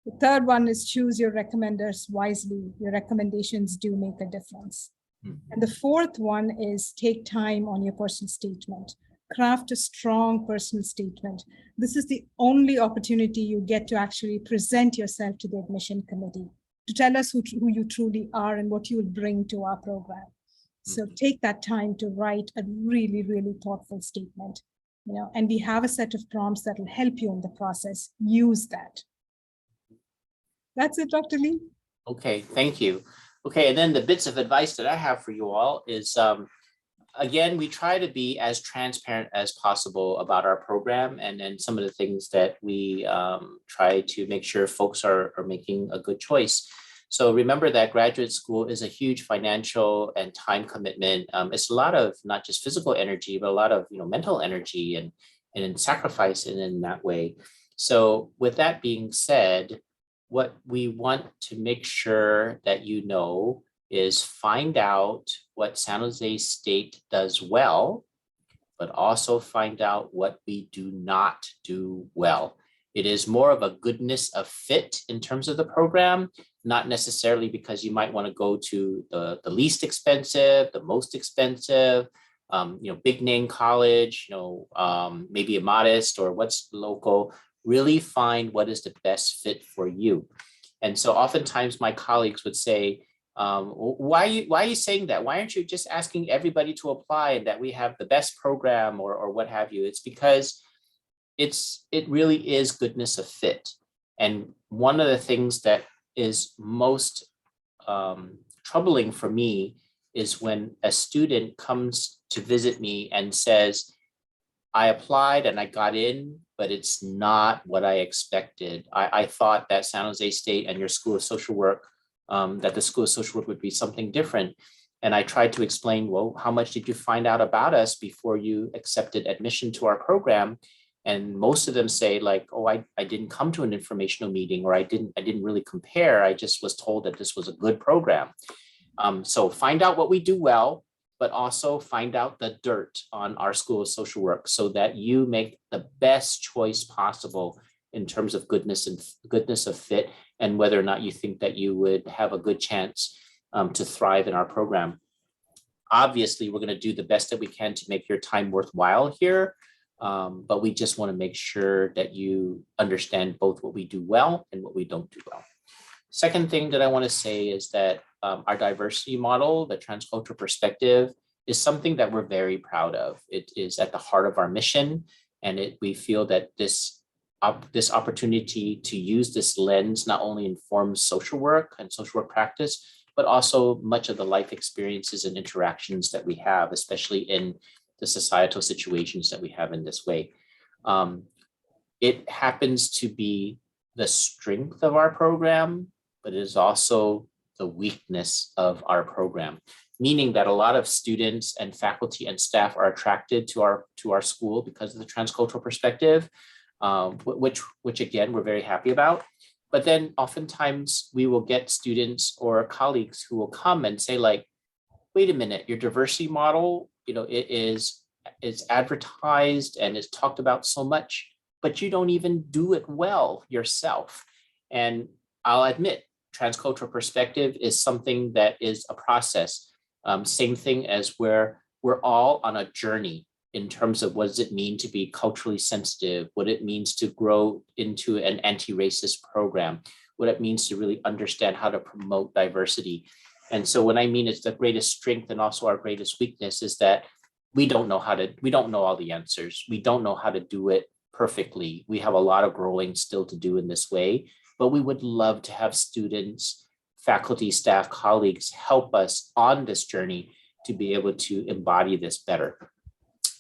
B: The third one is, choose your recommenders wisely. Your recommendations do make a difference. And the fourth one is, take time on your personal statement. Craft a strong personal statement. This is the only opportunity you get to actually present yourself to the admission committee, to tell us who you truly are and what you will bring to our program. So take that time to write a really, really thoughtful statement, you know, and we have a set of prompts that will help you in the process. Use that. That's it, Dr. Lee.
A: Okay, thank you. Okay, and then the bits of advice that I have for you all is, again, we try to be as transparent as possible about our program, and some of the things that we try to make sure folks are making a good choice. So remember that graduate school is a huge financial and time commitment. It's a lot of not just physical energy, but a lot of mental energy and sacrifice in that way. So with that being said, what we want to make sure that you know is find out what San Jose State does well, but also find out what we do not do well. It is more of a goodness of fit in terms of the program, not necessarily because you might want to go to the least expensive, the most expensive, big name college, maybe a modest or what's local. Really find what is the best fit for you. And so oftentimes my colleagues would say, why are you saying that? Why aren't you just asking everybody to apply and that we have the best program or what have you? It's because it really is goodness of fit. And one of the things that is most troubling for me is when a student comes to visit me and says, I applied and I got in, but it's not what I expected. I thought that San Jose State and your School of Social Work, that the School of Social Work would be something different. And I tried to explain, well, how much did you find out about us before you accepted admission to our program? And most of them say like, oh, I didn't come to an informational meeting, or I didn't really compare. I just was told that this was a good program. So find out what we do well, but also find out the dirt on our School of Social Work so that you make the best choice possible in terms of goodness of fit, and whether or not you think that you would have a good chance to thrive in our program. Obviously, we're going to do the best that we can to make your time worthwhile here, but we just want to make sure that you understand both what we do well and what we don't do well. Second thing that I want to say is that our diversity model, the Transcultural Perspective, is something that we're very proud of. It is at the heart of our mission, and we feel that this opportunity to use this lens not only informs social work and social work practice, but also much of the life experiences and interactions that we have, especially in the societal situations that we have in this way. It happens to be the strength of our program, but it is also the weakness of our program, meaning that a lot of students and faculty and staff are attracted to our school because of the transcultural perspective, which again, we're very happy about. But then oftentimes we will get students or colleagues who will come and say like, wait a minute, your diversity model, it is advertised and is talked about so much, but you don't even do it well yourself. And I'll admit, transcultural perspective is something that is a process. Same thing as where we're all on a journey in terms of what does it mean to be culturally sensitive, what it means to grow into an anti-racist program, what it means to really understand how to promote diversity. And so when I mean it's the greatest strength and also our greatest weakness is that we don't know all the answers. We don't know how to do it perfectly. We have a lot of growing still to do in this way, but we would love to have students, faculty, staff, colleagues help us on this journey to be able to embody this better.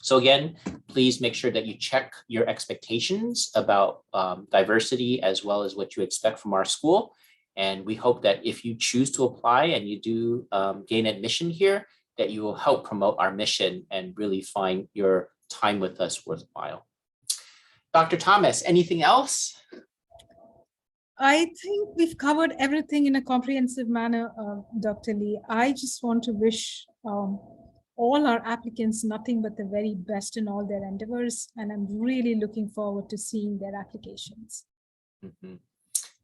A: So again, please make sure that you check your expectations about diversity as well as what you expect from our school. And we hope that if you choose to apply and you do gain admission here, that you will help promote our mission and really find your time with us worthwhile. Dr. Thomas, anything else?
B: I think we've covered everything in a comprehensive manner, Dr. Lee. I just want to wish all our applicants nothing but the very best in all their endeavors, and I'm really looking forward to seeing their applications.
A: Mm-hmm.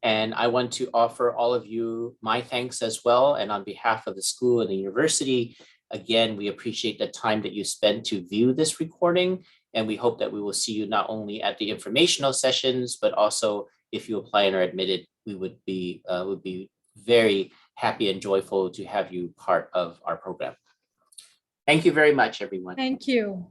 A: And I want to offer all of you my thanks as well. And on behalf of the school and the university, again, we appreciate the time that you spent to view this recording. And we hope that we will see you not only at the informational sessions, but also if you apply and are admitted, we would be very happy and joyful to have you part of our program. Thank you very much, everyone.
B: Thank you.